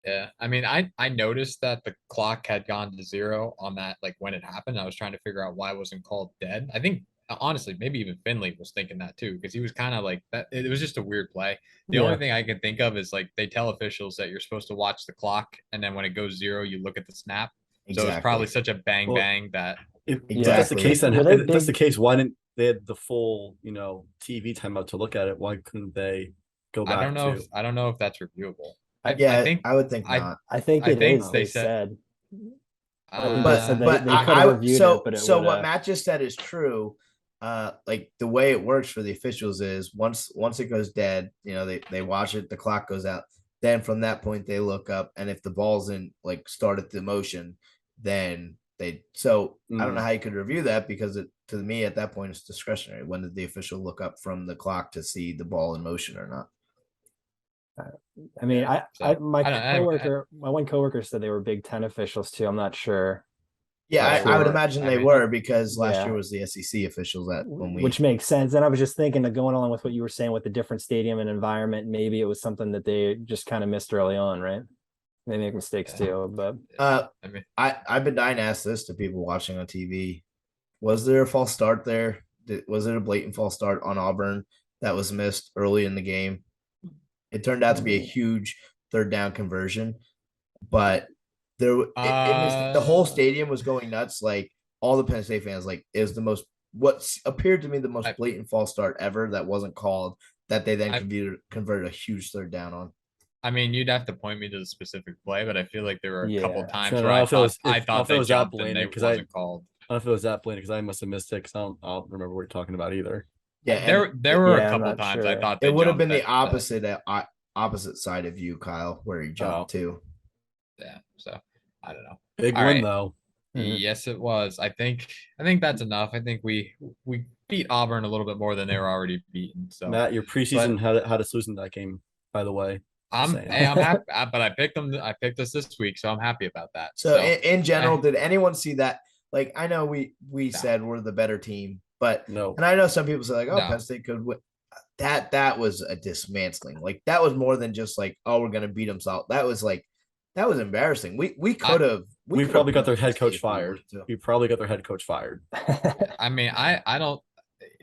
Yeah, I mean, I noticed that the clock had gone to 0 on that, like when it happened. I was trying to figure out why it wasn't called dead. I think honestly, maybe even Finley was thinking that too, because he was kind of like that. It was just a weird play. The only Yeah. thing I can think of is like they tell officials that you're supposed to watch the clock, and then when it goes 0, you look at the snap. So it's probably Exactly. such a bang Well, bang that If Yeah. that's the case, then Were they if that's the big- case, why didn't they had the full, TV timeout to look at it? Why couldn't they go I back don't know to? if I don't know if that's reviewable. I Yeah, think I would think I not. I think I it think is. they They said said. I think they But said but they could have reviewed it, but it so would. what Matt just said is true. Like the way it works for the officials is once it goes dead, they watch it, the clock goes out. Then from that point they look up, and if the ball's in like started the motion, then they. So I don't know how you could review that because it to me at that point it's discretionary. When did the official look up from the clock to see the ball in motion or not? I mean, Yeah, so, my I don't- my one coworker said they were Big Ten officials too. I'm not sure. Yeah, Not I would sure. imagine I they mean, were because last Yeah. year was the SEC officials that when we. Which makes sense. And I was just thinking of going along with what you were saying with the different stadium and environment. Maybe it was something that they just kind of missed early on, right? They make mistakes Yeah. too, but I mean, I've been dying to ask this to people watching on TV. Was there a false start there? Was it a blatant false start on Auburn that was missed early in the game? It turned out to be a huge third down conversion, but the whole stadium was going nuts. Like all the Penn State fans, like is the most what appeared to me the most blatant false start ever that wasn't called that they then converted a huge third down on. I mean, you'd have to point me to the specific play, but I feel like there were a couple Yeah. times So where I I don't know if it was- thought if- I don't know if it they was that jumped and blatant, they 'cause I- wasn't called. I don't know if it was that blatant because I must have missed it because I don't remember what you're talking about either. Yeah, There were a I'm couple not times I sure. thought they it would have jumped been the that- opposite side of you, Kyle, where he jumped too. Yeah, so I don't know. Big All win right. though. Mhm. Yes, it was. I think that's enough. I think we beat Auburn a little bit more than they were already beaten. So Matt, your preseason had us losing that game, by the way. I'm saying. I'm happy, but I picked them. I picked us this week, so I'm happy about that. So in general, eh. did anyone see that? Like I know we said we're the better team, but No. and I know some people say like, oh, No. Penn State could win. That was a dismantling. Like that was more than just like, oh, we're gonna beat them. So that was embarrassing. We could have. We probably got their head coach fired. We probably got their head coach fired. I mean, I don't.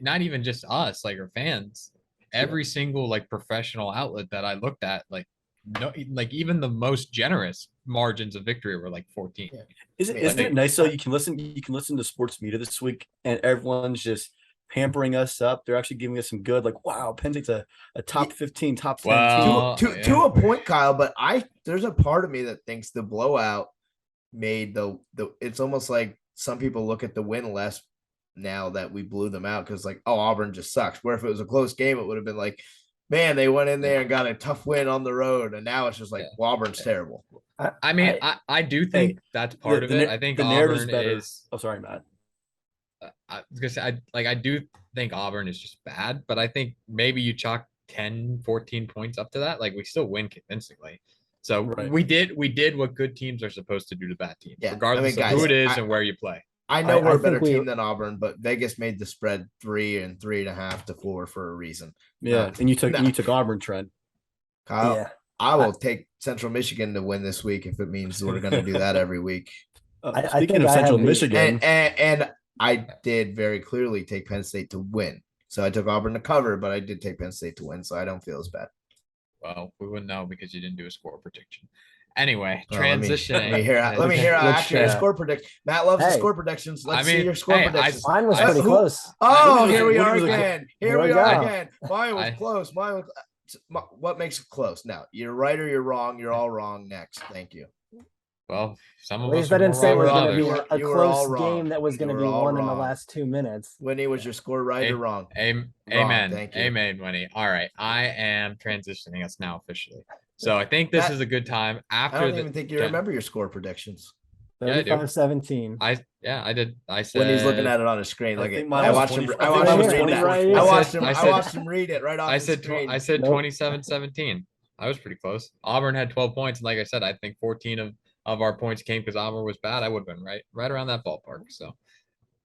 Not even just us, like our fans. Every single like professional outlet that I looked at, like no, like even the most generous margins of victory were like 14. Yeah. Isn't Like, it nice though? You can listen to sports media this week, and everyone's just pampering us up. They're actually giving us some good, like, wow, Penn State's a top 15, top 10 Well, team. to a point, Kyle. But there's a part of me that thinks the blowout made the it's almost like some people look at the win less now that we blew them out because like, oh, Auburn just sucks. Where if it was a close game, it would have been like, man, they went in there and got a tough win on the road, and now it's just like, well, Auburn's terrible. I mean, I do think that's part of it. I think the narrative's Auburn better. is. Oh, sorry, Matt. I was gonna say, I do think Auburn is just bad, but I think maybe you chalk 10, 14 points up to that. Like we still win convincingly. So we did what good teams are supposed to do to bad teams, regardless of who it is and where you play. I know we're a better team than Auburn, but Vegas made the spread 3 and 3.5 to 4 for a reason. Yeah, and you took Auburn, Trent. Kyle, yeah. I will take Central Michigan to win this week if it means we're going to do that every week. Speaking of Central Michigan, and I did very clearly take Penn State to win. So I took Auburn to cover, but I did take Penn State to win, so I don't feel as bad. Well, we wouldn't know because you didn't do a score prediction. Anyway, transitioning. Let me hear accurate score prediction. Matt loves the score predictions. Let's see your score predictions. Mine was pretty close. Oh, here we are again. Here we are again. Mine was close. What makes it close? Now, you're right or you're wrong. You're all wrong. Next. Thank you. Well, some of at least us I didn't say it was going to be a You close game that was going to be won in the last 2 minutes. Winnie, was your score right or wrong? Amen. Thank you. Amen, Winnie. All right. I am transitioning us now officially. So I think this is a good time after. I don't even think you remember your score predictions. 35-17. I did. I said when he's looking at it on his screen. Like I watched him read it right off. I said 27-17. I was pretty close. Auburn had 12 points, and like I said, I think 14 of our points came because Auburn was bad. I would have been right around that ballpark. So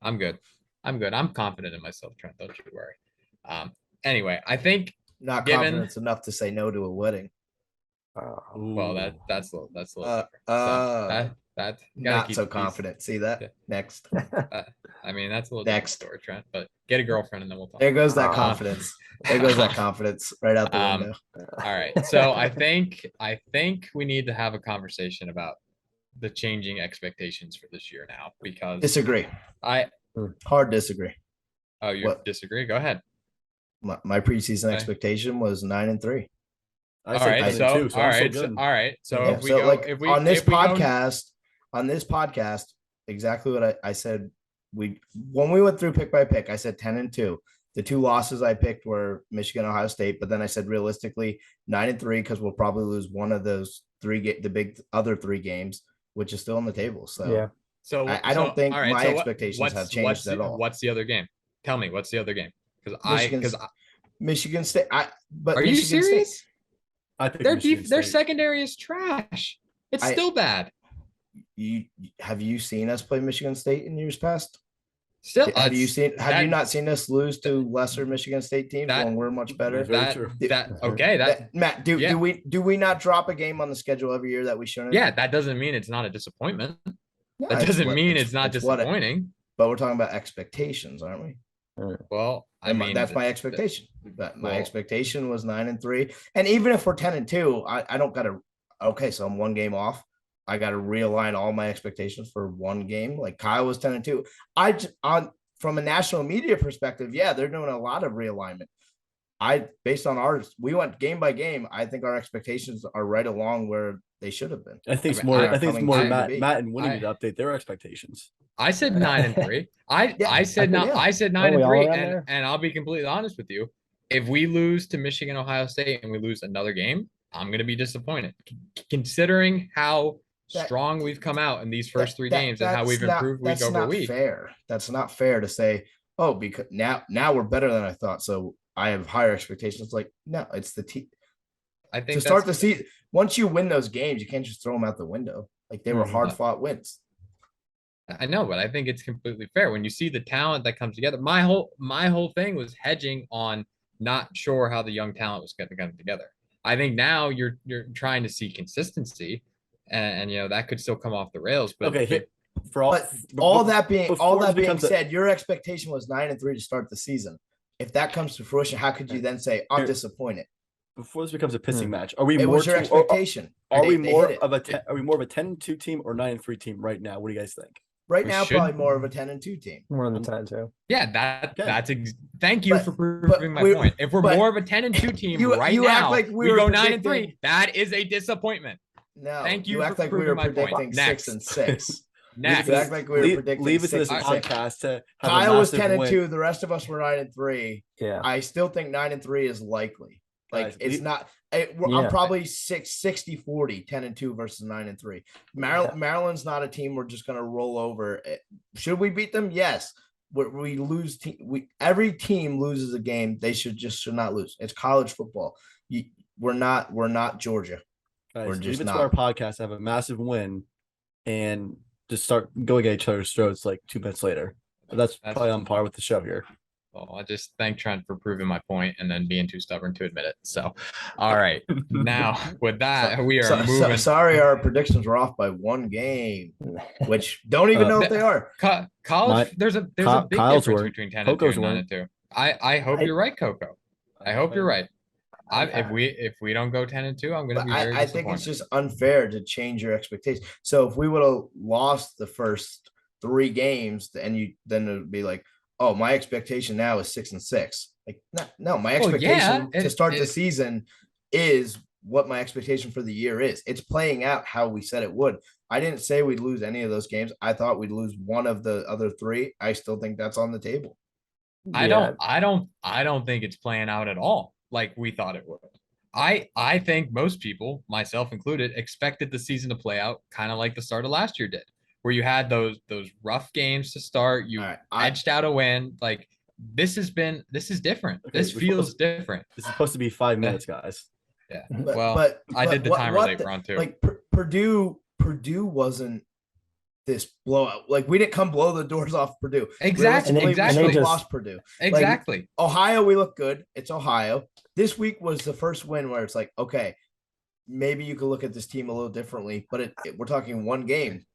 I'm good. I'm confident in myself, Trent. Don't you worry. Anyway, I think not confidence enough to say no to a wedding. Well, that's a little different. That you gotta Not keep so the peace. confident. See that? Yeah. Next. I mean, that's a little Next. different story, Trent. But get a girlfriend and then we'll talk. There goes that Ah. confidence. There goes that confidence right out the window. All right. So I think we need to have a conversation about the changing expectations for this year now because Disagree. Hard disagree. Oh, you What? disagree? Go ahead. My preseason Okay. expectation was 9-3. I All right. 10 So, and 2, so all I'm still right. good. All right. So Yeah, if we so go, like if we on this if we go- podcast, exactly what I said. When we went through pick by pick, I said 10-2. The two losses I picked were Michigan, Ohio State, but then I said realistically 9-3 because we'll probably lose one of those the big other 3 games, which is still on the table. So Yeah. So I don't think all right, my so expectations have changed at all. What's the other game? Tell me what's the other game? Because Michigan State. But are Michigan you serious? State, I picked Their Michigan their State. secondary is trash. It's still bad. have you seen us play Michigan State in years past? Still, Have you not seen us lose to lesser Michigan State teams when we're much better? Very true. Matt, do we not drop a game on the schedule every year that we shouldn't? Yeah, that doesn't mean it's not a disappointment. No, That doesn't mean it's not disappointing. But we're talking about expectations, aren't we? Well, I mean, that's my expectation. My expectation was 9-3, and even if we're 10-2, I don't gotta. Okay, so I'm one game off. I got to realign all my expectations for one game. Like Kyle was 10-2. From a national media perspective, yeah, they're doing a lot of realignment. Based on ours, we went game by game. I think our expectations are right along where they should have been. I think it's more Matt and Winnie need to update their expectations. I said 9-3. I said 9-3, and I'll be completely honest with you. If we lose to Michigan, Ohio State, and we lose another game, I'm going to be disappointed, considering how strong we've come out in these first 3 games and how we've improved week over week. Fair. That's not fair to say, oh, because now we're better than I thought, so I have higher expectations. Like, no, it's the team. I think to start the season, once you win those games, you can't just throw them out the window. Like they were hard fought wins. I know, but I think it's completely fair when you see the talent that comes together. My whole thing was hedging on not sure how the young talent was going to come together. I think now you're trying to see consistency, and that could still come off the rails. But all that being said, your expectation was 9-3 to start the season. If that comes to fruition, how could you then say I'm disappointed? Before this becomes a pissing match, are we it more was your expectation? Are we more of a 10-2 team or 9-3 team right now? What do you guys think? Right now, probably more of a 10-2 team. More than 10-2. Yeah, thank you for proving my point. If we're more of a 10-2 team now, like we go 9-3. That is a disappointment. No, thank you. Act like we were predicting 6-6. Next, you act like we were predicting. Leave it to this podcast to have Kyle was 10-2. The rest of us were 9-3. Yeah, I still think 9-3 is likely. Like it's not. I'm probably 60-40, 10-2 versus 9-3. Maryland's not a team we're just going to roll over. Should we beat them? Yes. We lose. Every team loses a game. They should not lose. It's college football. We're not Georgia. Guys, we're just leave it not. to our podcast to have a massive win and just start going at each other's throats like 2 minutes later. That's probably on par with the show here. Well, I just thank Trent for proving my point and then being too stubborn to admit it. So, all right. Now, with that, we are moving. Sorry, our predictions were off by 1 game, which don't even know if they are. College, there's a big Kyle's difference between 10-2 and 9-2. I hope you're right, Coco. I hope you're right. If we don't go 10-2, I'm going to be very disappointed. I think it's just unfair to change your expectations. So if we would have lost the first 3 games, and then it would be like, oh, my expectation now is 6-6. Like, no, my expectation to start the season is what my expectation for the year is. It's playing out how we said it would. I didn't say we'd lose any of those games. I thought we'd lose one of the other 3. I still think that's on the table. I don't think it's playing out at all like we thought it would. I think most people, myself included, expected the season to play out kind of like the start of last year did, where you had those rough games to start, you edged out a win. Like this is different. Okay, this feels different. This is supposed to be 5 minutes, guys. Yeah. But I did the timer late run too. Like Purdue wasn't this blowout. Like we didn't come blow the doors off Purdue. Exactly. We lost Purdue. Exactly. Like, Ohio, we look good. It's Ohio. This week was the first win where it's like, okay, maybe you could look at this team a little differently, but we're talking one game.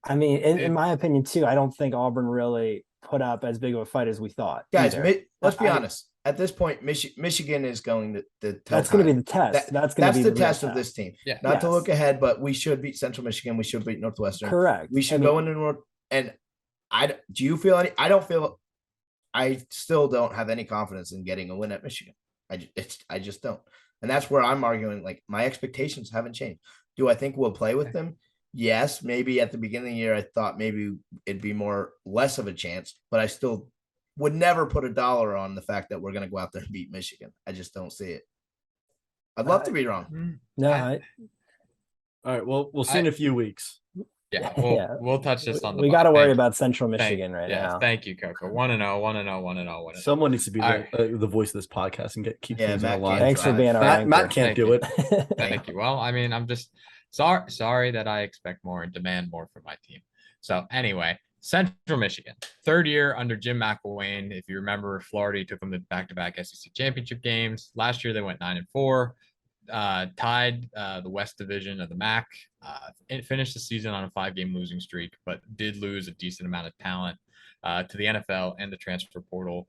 I mean, in my opinion too, I don't think Auburn really put up as big of a fight as we thought. Guys, let's be honest. At this point, Michigan is going to tell that's going to be the test. That's the test of this team. Yeah. Not to look ahead, but we should beat Central Michigan. We should beat Northwestern. Correct. We should go into North. And do you feel any? I don't feel. I still don't have any confidence in getting a win at Michigan. I just don't. And that's where I'm arguing. Like, my expectations haven't changed. Do I think we'll play with them? Yes, maybe at the beginning of the year, I thought maybe it'd be less of a chance, but I still would never put a dollar on the fact that we're going to go out there and beat Michigan. I just don't see it. I'd love to be wrong. No, all right. Well, we'll see in a few weeks. Yeah, we'll touch this on the. We got to worry about Central Michigan right now. Thank you, Coco. 1-0. Someone needs to be the voice of this podcast and keep things in line. Thanks for being our anchor. Matt can't do it. Thank you. Well, I mean, I'm just sorry that I expect more and demand more from my team. So anyway, Central Michigan, third year under Jim McElwain. If you remember, Florida took them to back-to-back SEC championship games. Last year they went 9-4. Tied the West Division of the MAC. It finished the season on a 5-game losing streak, but did lose a decent amount of talent to the NFL and the transfer portal.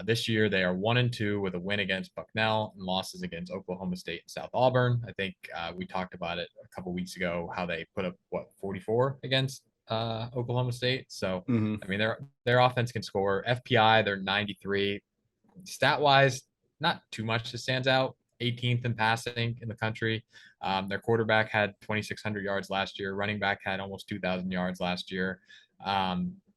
This year they are 1-2 with a win against Bucknell and losses against Oklahoma State and South Auburn. I think we talked about it a couple weeks ago, how they put up 44 against Oklahoma State. So I mean, their offense can score. FPI, they're 93. Stat wise, not too much that stands out. 18th in passing in the country. Their quarterback had 2,600 yards last year. Running back had almost 2,000 yards last year.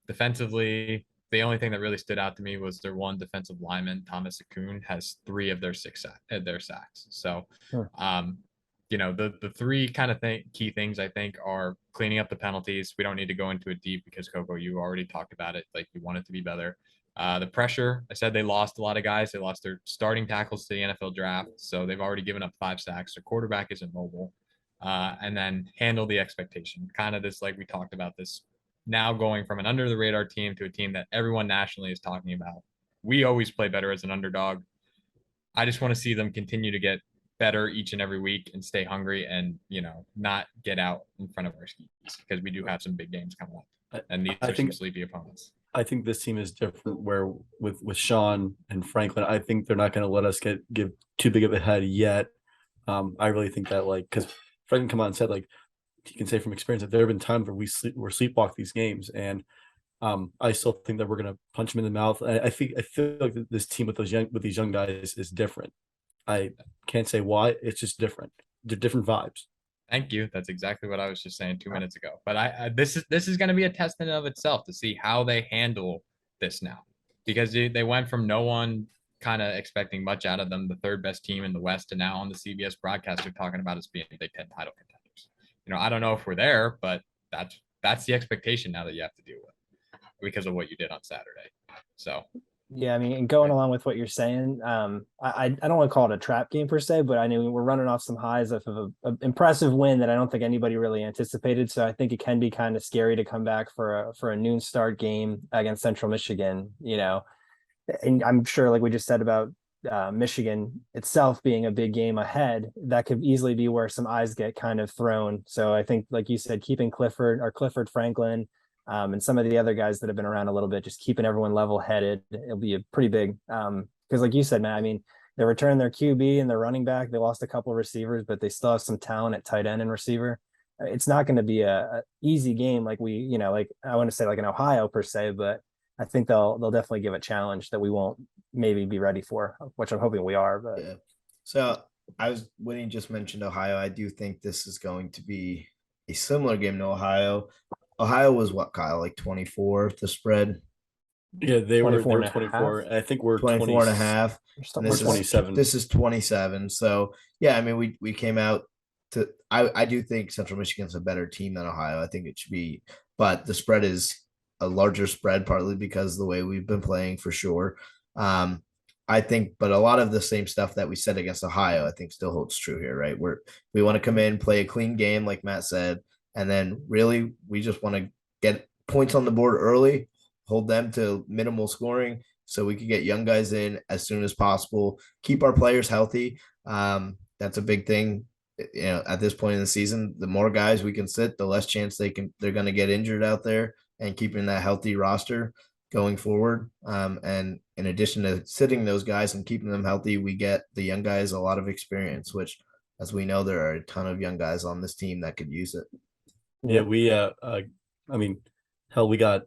Defensively, the only thing that really stood out to me was their one defensive lineman, Thomas Akun, has 3 of their 6 sacks. So, the 3 kind of key things I think are cleaning up the penalties. We don't need to go into it deep because Coco, you already talked about it. Like, we want it to be better. The pressure, I said they lost a lot of guys. They lost their starting tackles to the NFL draft. So they've already given up 5 sacks. Their quarterback isn't mobile. And then handle the expectation. Kind of this, like we talked about this, now going from an under the radar team to a team that everyone nationally is talking about. We always play better as an underdog. I just want to see them continue to get better each and every week and stay hungry and, not get out in front of our skis, because we do have some big games coming up. And these are some sleepy opponents. I think this team is different where with Sean and Franklin, I think they're not going to let us give too big of a head yet. I really think that, because Franklin come out and said, he can say from experience that there have been times where we sleepwalk these games. And I still think that we're going to punch them in the mouth. I feel like this team with these young guys is different. I can't say why. It's just different. They're different vibes. Thank you. That's exactly what I was just saying 2 minutes ago. But this is going to be a testament of itself to see how they handle this now, because they went from no one kind of expecting much out of them, the 3rd best team in the West, to now on the CBS broadcast they're talking about us being Big Ten title contenders. I don't know if we're there, but that's the expectation now that you have to deal with because of what you did on Saturday. So. Yeah, I mean, and going along with what you're saying, I don't want to call it a trap game per se, but I mean, we're running off some highs of an impressive win that I don't think anybody really anticipated. So I think it can be kind of scary to come back for a noon start game against Central Michigan, and I'm sure, like we just said about Michigan itself being a big game ahead, that could easily be where some eyes get kind of thrown. So I think, like you said, keeping Clifford Franklin, and some of the other guys that have been around a little bit, just keeping everyone level headed. It'll be a pretty big, because like you said, Matt, I mean, they returned their QB and their running back. They lost a couple of receivers, but they still have some talent at tight end and receiver. It's not going to be a easy game like I want to say like in Ohio per se, but I think they'll definitely give a challenge that we won't maybe be ready for, which I'm hoping we are. But yeah. So when you just mentioned Ohio, I do think this is going to be a similar game to Ohio. Ohio was what, Kyle, like 24 the spread? Yeah, they were 24. I think we're 24 and a half. We're 27. This is 27. So, yeah, I mean, we came out to – I do think Central Michigan's a better team than Ohio. I think it should be – but the spread is a larger spread, partly because of the way we've been playing for sure. I think – but a lot of the same stuff that we said against Ohio I think still holds true here, right? We want to come in, play a clean game like Matt said, and then really we just want to get points on the board early, hold them to minimal scoring so we can get young guys in as soon as possible, keep our players healthy. That's a big thing. at this point in the season, the more guys we can sit, the less chance they're going to get injured out there, and keeping that healthy roster going forward. And in addition to sitting those guys and keeping them healthy, we get the young guys a lot of experience, which, as we know, there are a ton of young guys on this team that could use it. Yeah, we I mean, hell, we got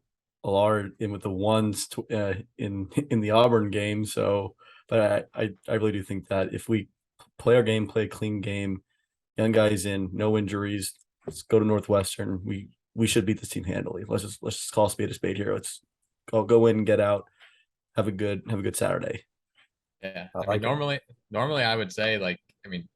Allard in with the ones in the Auburn game. So, but I really do think that if we play our game, play a clean game, young guys in, no injuries, let's go to Northwestern. We should beat this team handily. Let's just call a spade here. Let's go in and get out. Have a good Saturday. Yeah. I I mean, like it. normally I would say, like, I mean,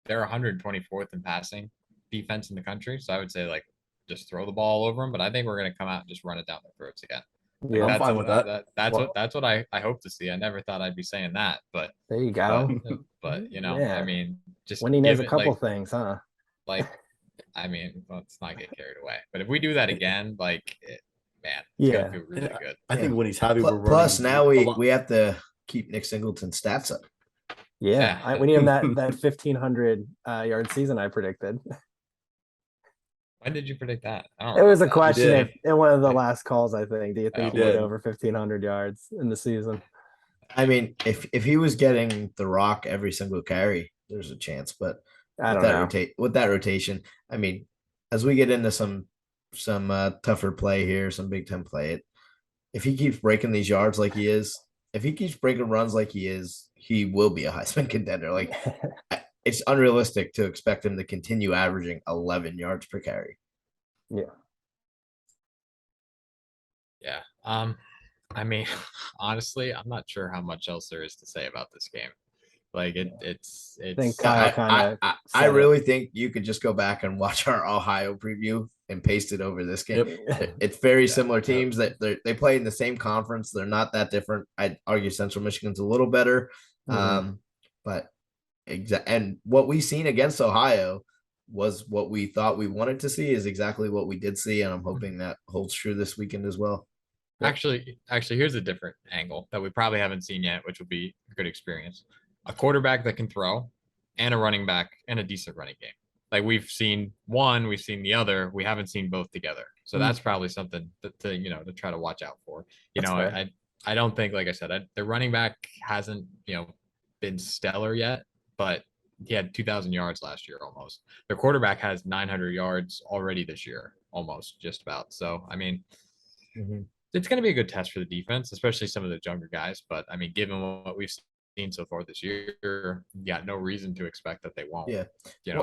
they're 124th in passing defense in the country. So I would say, like, just throw the ball over them. But I think we're going to come out and just run it down their throats again. Like, Yeah, I'm fine with that. That's what I hope to see. I never thought I'd be saying that, but there you go. but you know, I Yeah. mean, just Winning give is a it, couple like, things, huh? like, I mean, let's not get carried away. But if we do that again, like, man, it's Yeah. gonna feel really good. I think when he's happy, we're Plus, running now a lot. we have to keep Nick Singleton's stats up. Yeah, Yeah. we need him that 1,500 yard season I predicted. When did you predict that? I don't It was remember a that. question did. in one of the last calls, I think. Do you think Oh, he wow. get over 1,500 yards in the season? I mean, if he was getting the rock every single carry, there's a chance. But I with don't that know. with that rotation, I mean, as we get into some tougher play here, some Big Ten play, if he keeps breaking these yards like he is, if he keeps breaking runs like he is, he will be a Heisman contender. Like, it's unrealistic to expect him to continue averaging 11 yards per carry. Yeah. Yeah. I mean, honestly, I'm not sure how much else there is to say about this game. Like, it's I think it's Kyle kind of I really think you could just go back and watch our Ohio preview and paste it over this game. Yep. It's very Yeah. similar teams that they play in the same conference. They're not that different. I'd argue Central Michigan's a little better. Mhm. But and what we seen against Ohio was what we thought we wanted to see, is exactly what we did see, and I'm hoping that holds true this weekend as well. actually here's a different angle that we probably haven't seen yet, which will be a good experience. A quarterback that can throw, and a running back and a decent running game. Like, we've seen one, we've seen the other. We haven't seen both together. So that's probably something to try to watch out for. That's fair. I don't think, like I said, the running back hasn't been stellar yet, but he had 2,000 yards last year almost. Their quarterback has 900 yards already this year, almost, just about. So I mean, it's going to be a good test for the defense, especially some of the younger guys. But I mean, given what we've seen so far this year, yeah, no reason to expect that they won't. Yeah.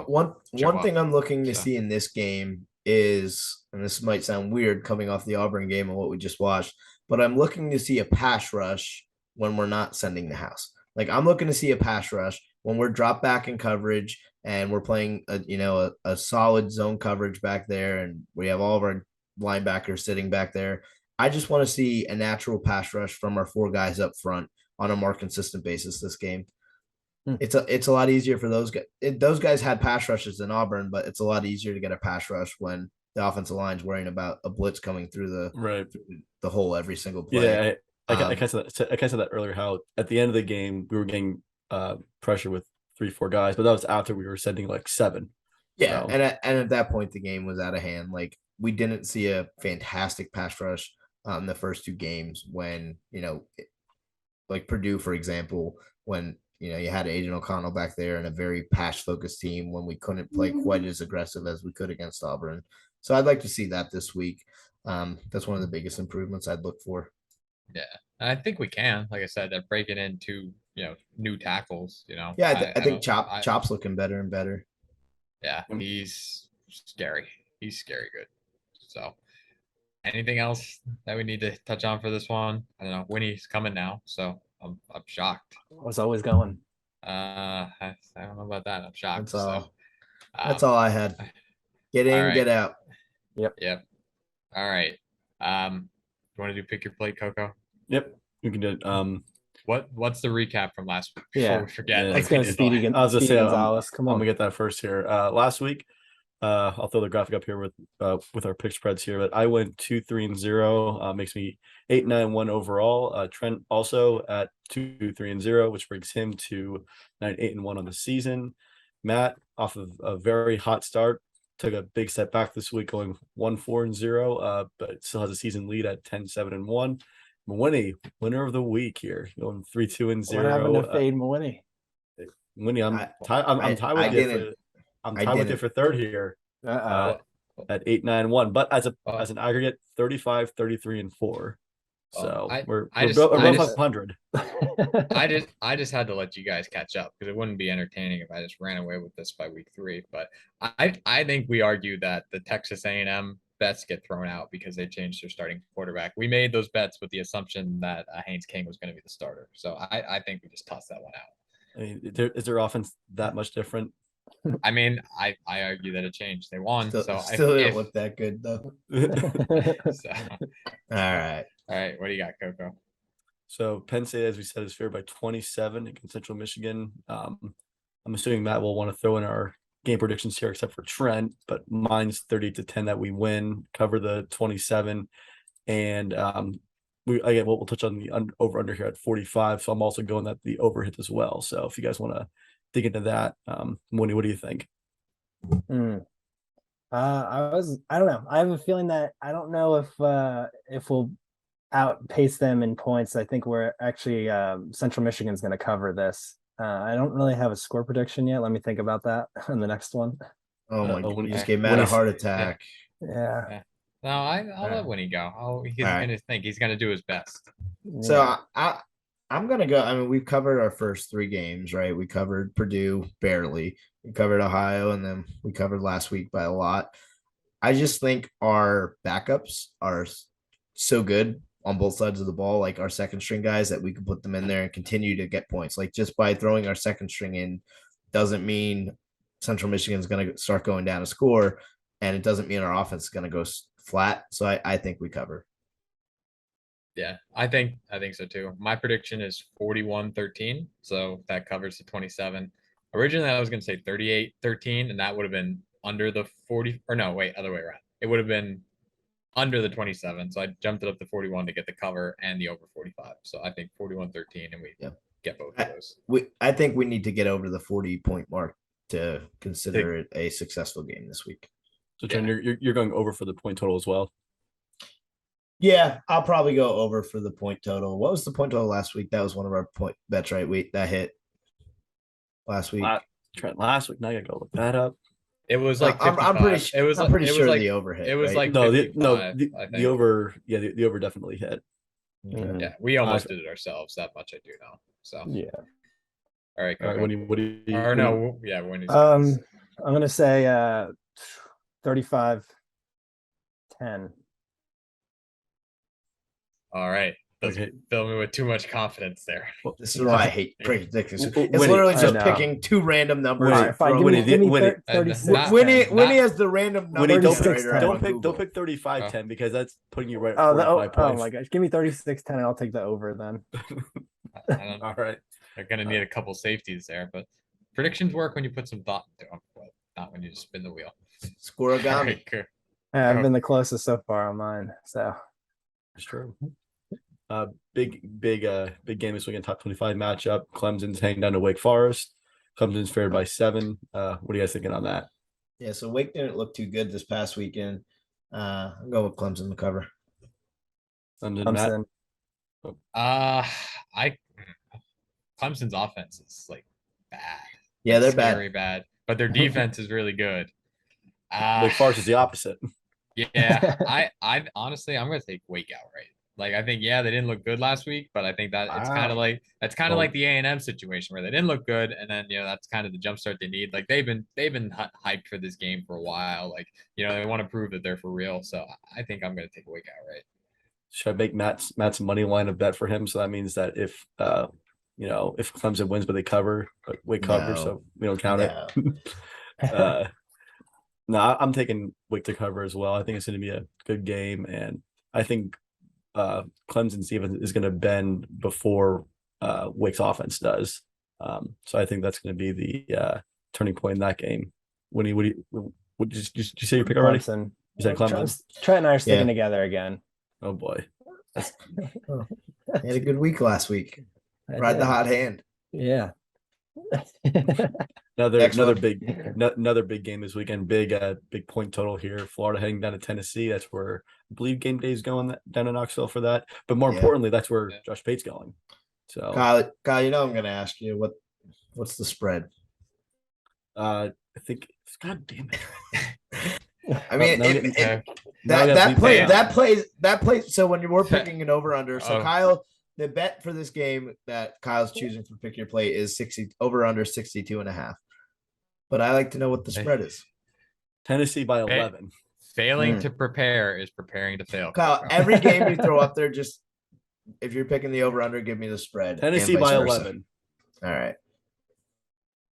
One thing I'm looking to So. see in this game is, and this might sound weird coming off the Auburn game and what we just watched, but I'm looking to see a pass rush when we're not sending the house. Like, I'm looking to see a pass rush when we're drop back in coverage and we're playing a solid zone coverage back there, and we have all of our linebackers sitting back there. I just want to see a natural pass rush from our four guys up front on a more consistent basis this game. It's a lot easier for those guys. Those guys had pass rushes in Auburn, but it's a lot easier to get a pass rush when the offensive line's worrying about a blitz coming through the hole every single play. Yeah, I kind of said that earlier, how at the end of the game we were getting pressure with 3-4 guys, but that was after we were sending like 7. Yeah, So. and at that point the game was out of hand. Like, we didn't see a fantastic pass rush in the first 2 games when like Purdue, for example, when you had Aiden O'Connell back there and a very pass focused team, when we couldn't play quite as aggressive as we could against Auburn. So I'd like to see that this week. That's one of the biggest improvements I'd look for. Yeah, and I think we can. Like I said, they're breaking into new tackles. Yeah, I think Chop's looking better and better. Yeah, he's scary. He's scary good. So, anything else that we need to touch on for this one? I don't know. Winnie's coming now, so I'm shocked. I was always going. I don't know about that. I'm shocked. That's all. So, That's all I had. Get in, get out. Yep. All right. You want to do pick your plate, Coco? Yep, we can do it. What's the recap from last week before Yeah. we forget? Yeah. Like Let's we go did Speedy last- I was gonna say, Gonzalez. Come I'm on. gonna get that first here. Last week, I'll throw the graphic up here with our pick spreads here. But I went 2-3-0. Makes me 8-9-1 overall. Trent also at 2-3-0, which brings him to 9-8-1 on the season. Matt, off of a very hot start, took a big step back this week, going 1-4-0, but still has a season lead at 10-7-1. Winnie, winner of the week here, going 3-2-0. What happened to fade Winnie? Winnie, I'm I- tied with you for I'm I tied with you didn't. for third here at 8-9-1, but as an aggregate 35, 33, and 4. So we're both 500. I just had to let you guys catch up because it wouldn't be entertaining if I just ran away with this by week 3. But I think we argue that the Texas A&M bets get thrown out because they changed their starting quarterback. We made those bets with the assumption that Haynes King was going to be the starter. So I think we just tossed that one out. I mean, is their offense that much different? I mean, I argue that it changed. They won. Still didn't look that good though. So, All right. What do you got, Coco? So Penn State, as we said, is favored by 27 against Central Michigan. I'm assuming Matt will want to throw in our game predictions here, except for Trent, but mine's 30-10 that we win, cover the 27. And we'll touch on the over under here at 45. So I'm also going that the over hit as well. So if you guys want to dig into that, Mooney, what do you think? I don't know. I have a feeling that I don't know if we'll outpace them in points. I think we're actually Central Michigan's going to cover this. I don't really have a score prediction yet. Let me think about that on the next one. Oh my god! You just gave Matt a heart attack. Yeah. No, I'll let Winnie go. He's gonna think he's gonna do his best. So I'm gonna go. I mean, we've covered our first 3 games, right? We covered Purdue barely. We covered Ohio, and then we covered last week by a lot. I just think our backups are so good on both sides of the ball, like our second string guys, that we can put them in there and continue to get points. Like just by throwing our second string in doesn't mean Central Michigan is going to start going down a score, and it doesn't mean our offense is going to go flat. So I think we cover. Yeah, I think so too. My prediction is 41-13, so that covers the 27. Originally, I was going to say 38-13, and that would have been under the 40. Or no, wait, other way around. It would have been under the 27. So I jumped it up to 41 to get the cover and the over 45. So I think 41-13, and we get both of those. I think we need to get over the 40-point mark to consider it a successful game this week. So Trent, you're going over for the point total as well. Yeah, I'll probably go over for the point total. What was the point total last week? That was one of our point bets, right? That hit last week. Trent, last week. Now you gotta go look that up. It was like 55. I'm pretty sure like, the over hit. It was right? like the over. Yeah, the over definitely hit. Yeah, we almost did it ourselves. That much I do know. So yeah. All right. What do you? Or no, yeah. When I'm gonna say 35-10. All right. Doesn't fill me with too much confidence there. This is why I hate predictions. It's literally just picking 2 random numbers. Winnie has the random number. Winnie, don't pick 35-10 because that's putting you right. Oh my gosh! Give me 36-10 and I'll take the over then. All right. They're gonna need a couple safeties there, but predictions work when you put some thought into them, but not when you just spin the wheel. Scoregami. I've been the closest so far on mine, so it's true. Big game this weekend. Top 25 matchup. Clemson's hanging down to Wake Forest. Clemson's favored by 7. What are you guys thinking on that? Yeah, so Wake didn't look too good this past weekend. I'll go with Clemson to cover. Clemson. Clemson's offense is like bad. Yeah, they're very bad, but their defense is really good. Wake Forest is the opposite. Yeah, I honestly, I'm gonna take Wake outright. Like I think, they didn't look good last week, but I think that it's kind of like like the A&M situation where they didn't look good, and then that's kind of the jumpstart they need. Like they've been hyped for this game for a while. Like they want to prove that they're for real. So I think I'm gonna take Wake outright. Should I make Matt's money line a bet for him? So that means that if if Clemson wins but they cover, but Wake cover, so we don't count it. No, I'm taking Wake to cover as well. I think it's going to be a good game, and I think Clemson's defense is going to bend before Wake's offense does. So I think that's going to be the turning point in that game. Did you say your pick already? Clemson. You said Clemson. Trent and I are sticking together again. Oh boy, he had a good week last week. Ride the hot hand. Yeah. Another Next another one. big another big game this weekend. Big point total here. Florida heading down to Tennessee. That's where I believe game day is going down to Knoxville for that. But more Yeah. importantly, that's where Josh Pate's going. So Kyle, you know I'm gonna ask you what's the spread? I think God damn it. I mean, Now we get- that plays. So when we're picking an over under, so Oh. Kyle, the bet for this game that Kyle's choosing for pick your play is 60 over under 62.5. But I like to know what the spread is. Tennessee by 11. Failing to prepare is preparing to fail. Kyle, Coco. every game you throw up there, just if you're picking the over under, give me the spread. Tennessee and vice by versa. 11. All right.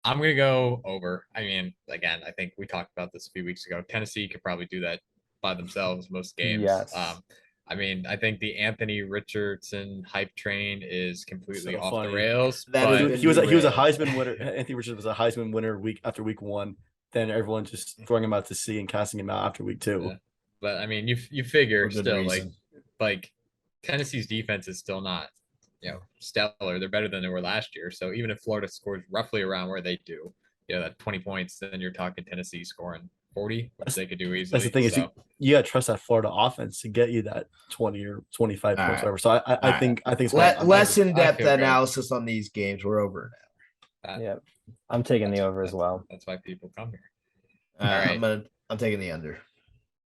I'm gonna go over. I mean, again, I think we talked about this a few weeks ago. Tennessee could probably do that by themselves most games. Yes. I mean, I think the Anthony Richardson hype train is completely So off funny. the rails. That has But been He was a derailed. Heisman winner. Anthony Richardson was a Heisman winner week after week 1. Then everyone just throwing him out to sea and casting him out after week 2. Yeah. But I mean, you figure For good still reason. like Tennessee's defense is still not stellar. They're better than they were last year. So even if Florida scores roughly around where they do, that 20 points, then you're talking Tennessee scoring 40, which they could do easily. That's the thing is you gotta trust that Florida offense to get you that 20 or 25 All points, right. whatever. So I think it's Less in depth feel good. analysis on these games. We're over Yeah, I'm taking the That's- over as well. That's why people come here. now. All right. I'm taking the under.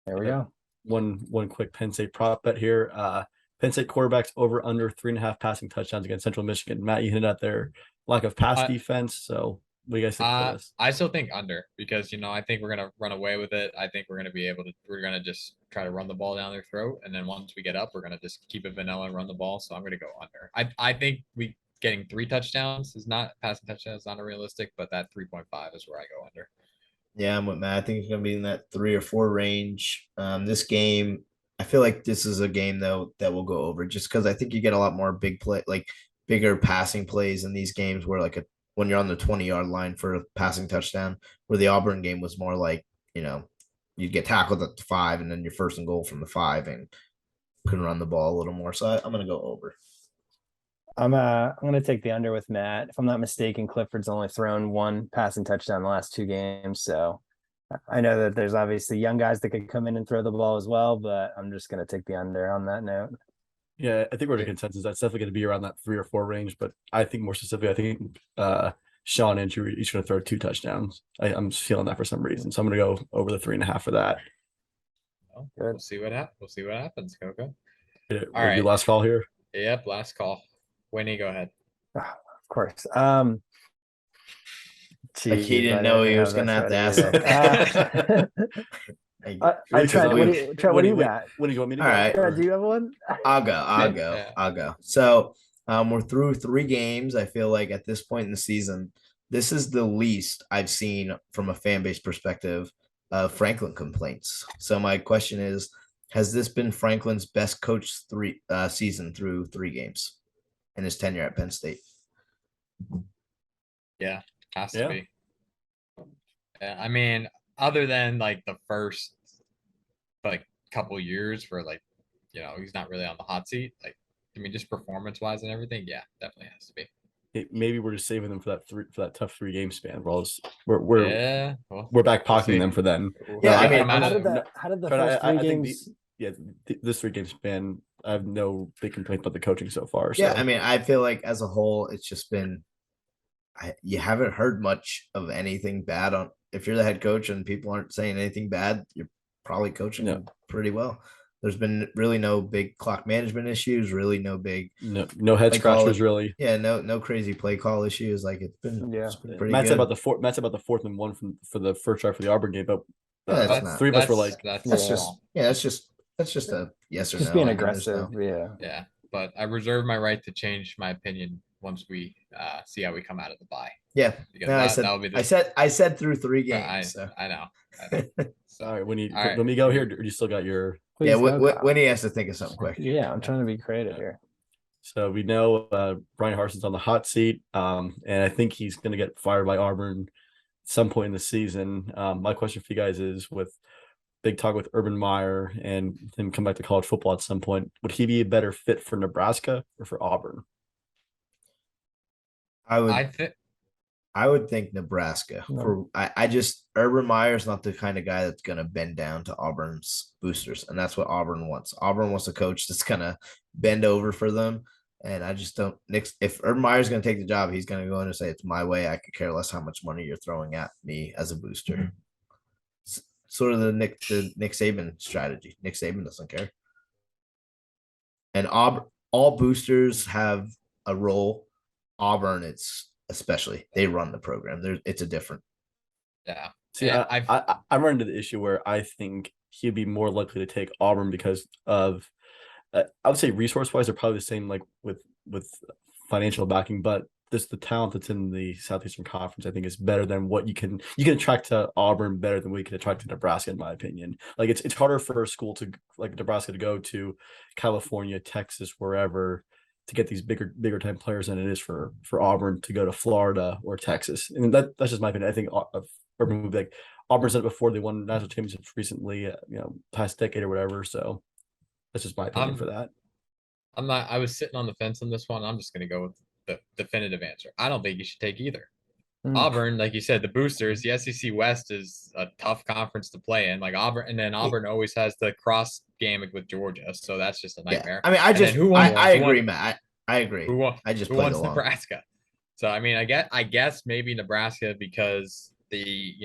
There we go. one quick Penn State prop bet here. Penn State quarterbacks over under 3.5 passing touchdowns against Central Michigan. Matt, you hinted at their lack of pass defense. So what do you guys think for this? I still think under because I think we're gonna run away with it. I think we're gonna just try to run the ball down their throat, and then once we get up, we're gonna just keep it vanilla and run the ball. So I'm gonna go under. I think we getting 3 touchdowns is not passing touchdowns, not unrealistic, but that 3.5 is where I go under. Yeah, I'm with Matt. I think it's gonna be in that 3 or 4 range. This game, I feel like this is a game though that will go over just because I think you get a lot more bigger passing plays in these games where when you're on the 20-yard line for a passing touchdown, where the Auburn game was more like, you'd get tackled at the 5 and then your first and goal from the 5 and couldn't run the ball a little more. So I'm gonna go over. I'm gonna take the under with Matt. If I'm not mistaken, Clifford's only thrown 1 passing touchdown in the last 2 games. So I know that there's obviously young guys that could come in and throw the ball as well, but I'm just gonna take the under on that note. Yeah, I think we're in consensus. That's definitely going to be around that 3 or 4 range. But I think more specifically, I think Sean and Drew each going to throw 2 touchdowns. I'm feeling that for some reason, so I'm going to go over the 3.5 for that. Well, we'll see what happens. We'll see what happens, Coco. All right. Your last call here. Yep, last call. Winnie, go ahead. Of course. Like he didn't know he was gonna have to ask something. I tried. What do you got? When do you want me to go? All right. Do you have one? I'll go. So we're through 3 games. I feel like at this point in the season, this is the least I've seen from a fan base perspective of Franklin complaints. So my question is, has this been Franklin's best coached season through 3 games in his tenure at Penn State? Yeah, has to be. Yeah, I mean, other than the first couple years where he's not really on the hot seat. Just performance wise and everything. Yeah, definitely has to be. Maybe we're just saving them for that tough 3 game span. We're back pocketing them for then. Yeah, I mean, how did the first 3 games? This 3 game span, I have no big complaints about the coaching so far. So. Yeah, I mean, I feel like as a whole, it's just been. You haven't heard much of anything bad on. If you're the head coach and people aren't saying anything bad, you're probably coaching pretty well. There's been really no big clock management issues. Really, no big no head scratchers. Really, yeah, no crazy play call issues. It's been pretty Matt good. said about the 4th and 1 for the first drive for the Auburn game, but that's 3 of us were like, that's just a yes or just no. being aggressive. Yeah, but I reserve my right to change my opinion once we see how we come out of the bye. Yeah, no, I said through 3 games. I know. So, all right, let me go here. Or do you still got your? Yeah, when he has to think of something quick. Yeah, I'm trying to be creative here. So we know Brian Harson's on the hot seat, and I think he's going to get fired by Auburn at some point in the season. My question for you guys is, with big talk with Urban Meyer and him come back to college football at some point, would he be a better fit for Nebraska or for Auburn? I think I would think Nebraska. No. I just Urban Meyer's not the kind of guy that's gonna bend down to Auburn's boosters, and that's what Auburn wants. Auburn wants a coach that's gonna bend over for them. And I just don't. If Urban Meyer's going to take the job, he's going to go in and say it's my way. I could care less how much money you're throwing at me as a booster. Sort of the Nick Saban strategy. Nick Saban doesn't care. And all boosters have a role. Auburn, it's especially they run the program. It's a different. Yeah. See, I run into the issue where I think he'd be more likely to take Auburn because of. I would say resource-wise, they're probably the same, like with financial backing, but the talent that's in the Southeastern Conference, I think, is better than what you can attract to Auburn better than we can attract to Nebraska, in my opinion. Like it's harder for a school to like Nebraska to go to California, Texas, wherever to get these bigger time players than it is for Auburn to go to Florida or Texas. I mean that's just my opinion. I think Urban moved like Auburn's done it before. They won national championships recently, past decade or whatever. So. That's just my opinion for that. I was sitting on the fence on this one. I'm just going to go with the definitive answer. I don't think you should take either. Auburn, like you said, the boosters, the SEC West is a tough conference to play in. Like Auburn, and then Auburn always has the cross game with Georgia, so that's just a nightmare. Yeah. I mean, I agree, Matt. I agree. Who wants along. Nebraska? So I mean, I guess maybe Nebraska because the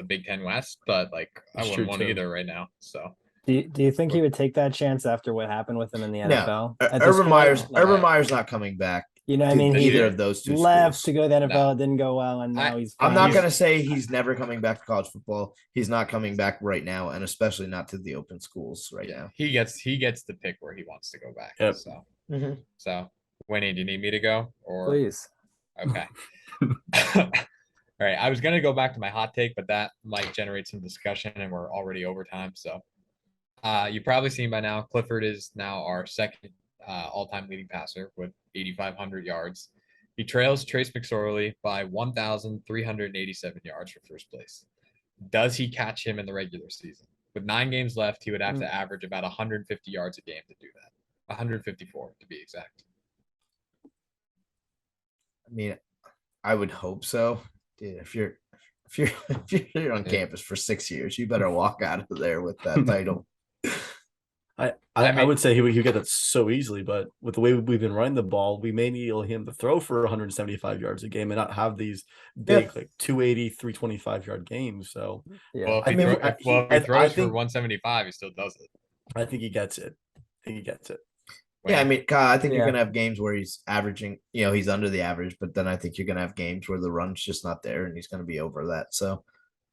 Big Ten West, but like I wouldn't want either right now. So. Do you think he would take that chance after what happened with him in the NFL? No. Urban Meyer's not coming back. You know what I mean? Either of those two left schools. to go to the NFL, didn't go well, and now he's. I'm not going to say he's never coming back to college football. He's not coming back right now, and especially not to the open schools right now. He gets to pick where he wants to go back. Yep. So, Winnie, do you need me to go or please? Okay. All right. I was going to go back to my hot take, but that might generate some discussion, and we're already over time. So. You've probably seen by now, Clifford is now our second all-time leading passer with 8,500 yards. He trails Trace McSorley by 1,387 yards for first place. Does he catch him in the regular season? With 9 games left, he would have to average about 150 yards a game to do that. 154 to be exact. I mean, I would hope so. Dude, if you're on campus for 6 years, you better walk out of there with that title. I would say he would get that so easily, but with the way we've been running the ball, we may need him to throw for 175 yards a game and not have these big like 280, 325 yard games. So well, if he throws for 175, he still does it. I think he gets it. Yeah, I mean, I think you're gonna have games where he's averaging, he's under the average, but then I think you're gonna have games where the run's just not there and he's gonna be over that. So,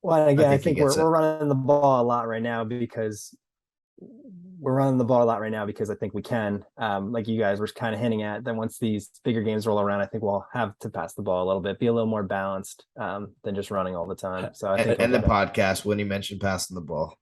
well, again, I think we're running the ball a lot right now because I think we can. Like you guys were kind of hinting at, that once these bigger games roll around, I think we'll have to pass the ball a little bit, be a little more balanced than just running all the time. So I think the podcast when he mentioned passing the ball.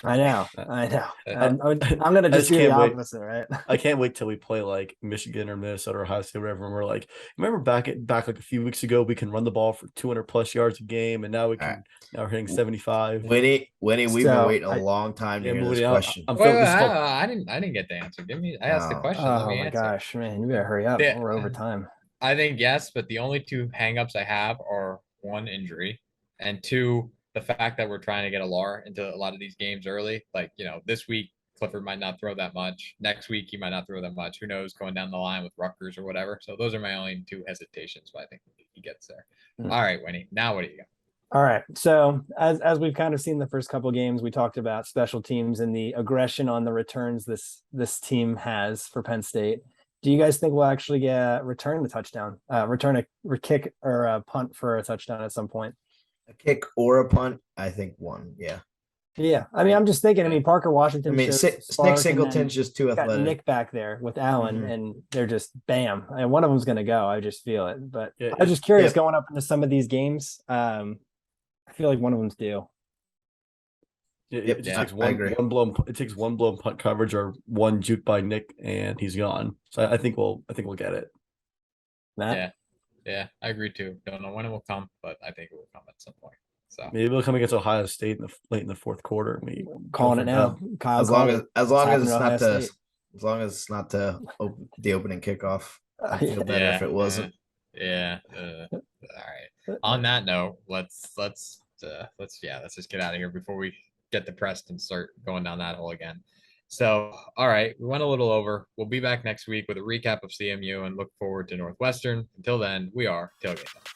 I know. I'm going to just do the opposite, right? I can't wait till we play like Michigan or Minnesota or Ohio State or whatever. And we're like, remember back like a few weeks ago, we can run the ball for 200 plus yards a game, and now now we're hitting 75. Winnie, we've been waiting a long time to hear this question. I didn't get the answer. I asked the question. Oh my gosh, man, you better hurry up. We're over time. I think yes, but the only 2 hangups I have are 1, injury, and 2, the fact that we're trying to get Alar into a lot of these games early. Like, this week Clifford might not throw that much. Next week he might not throw that much. Who knows, going down the line with Rutgers or whatever. So those are my only 2 hesitations, but I think he gets there. All right, Winnie, now what do you got? All right. So as we've kind of seen the first couple of games, we talked about special teams and the aggression on the returns this team has for Penn State. Do you guys think we'll actually return the touchdown, return a kick or a punt for a touchdown at some point? A kick or a punt, I think 1. Yeah. Yeah. I mean, I'm just thinking, Parker Washington. Nick Singleton's just too athletic. Nick back there with Allen, and they're just bam. And one of them's going to go. I just feel it. But I was just curious going up into some of these games. I feel like one of them's due. It takes one blown punt coverage or 1 juke by Nick, and he's gone. So I think we'll get it. Matt? Yeah, I agree too. Don't know when it will come, but I think it will come at some point. So maybe it'll come against Ohio State late in the 4th quarter. We calling it now. As long as it's not the opening kickoff. I feel better if it wasn't. Yeah. All right. on that note, let's just get out of here before we get depressed and start going down that hole again. So, all right, we went a little over. We'll be back next week with a recap of CMU and look forward to Northwestern. Until then, we are Tailgate Talk.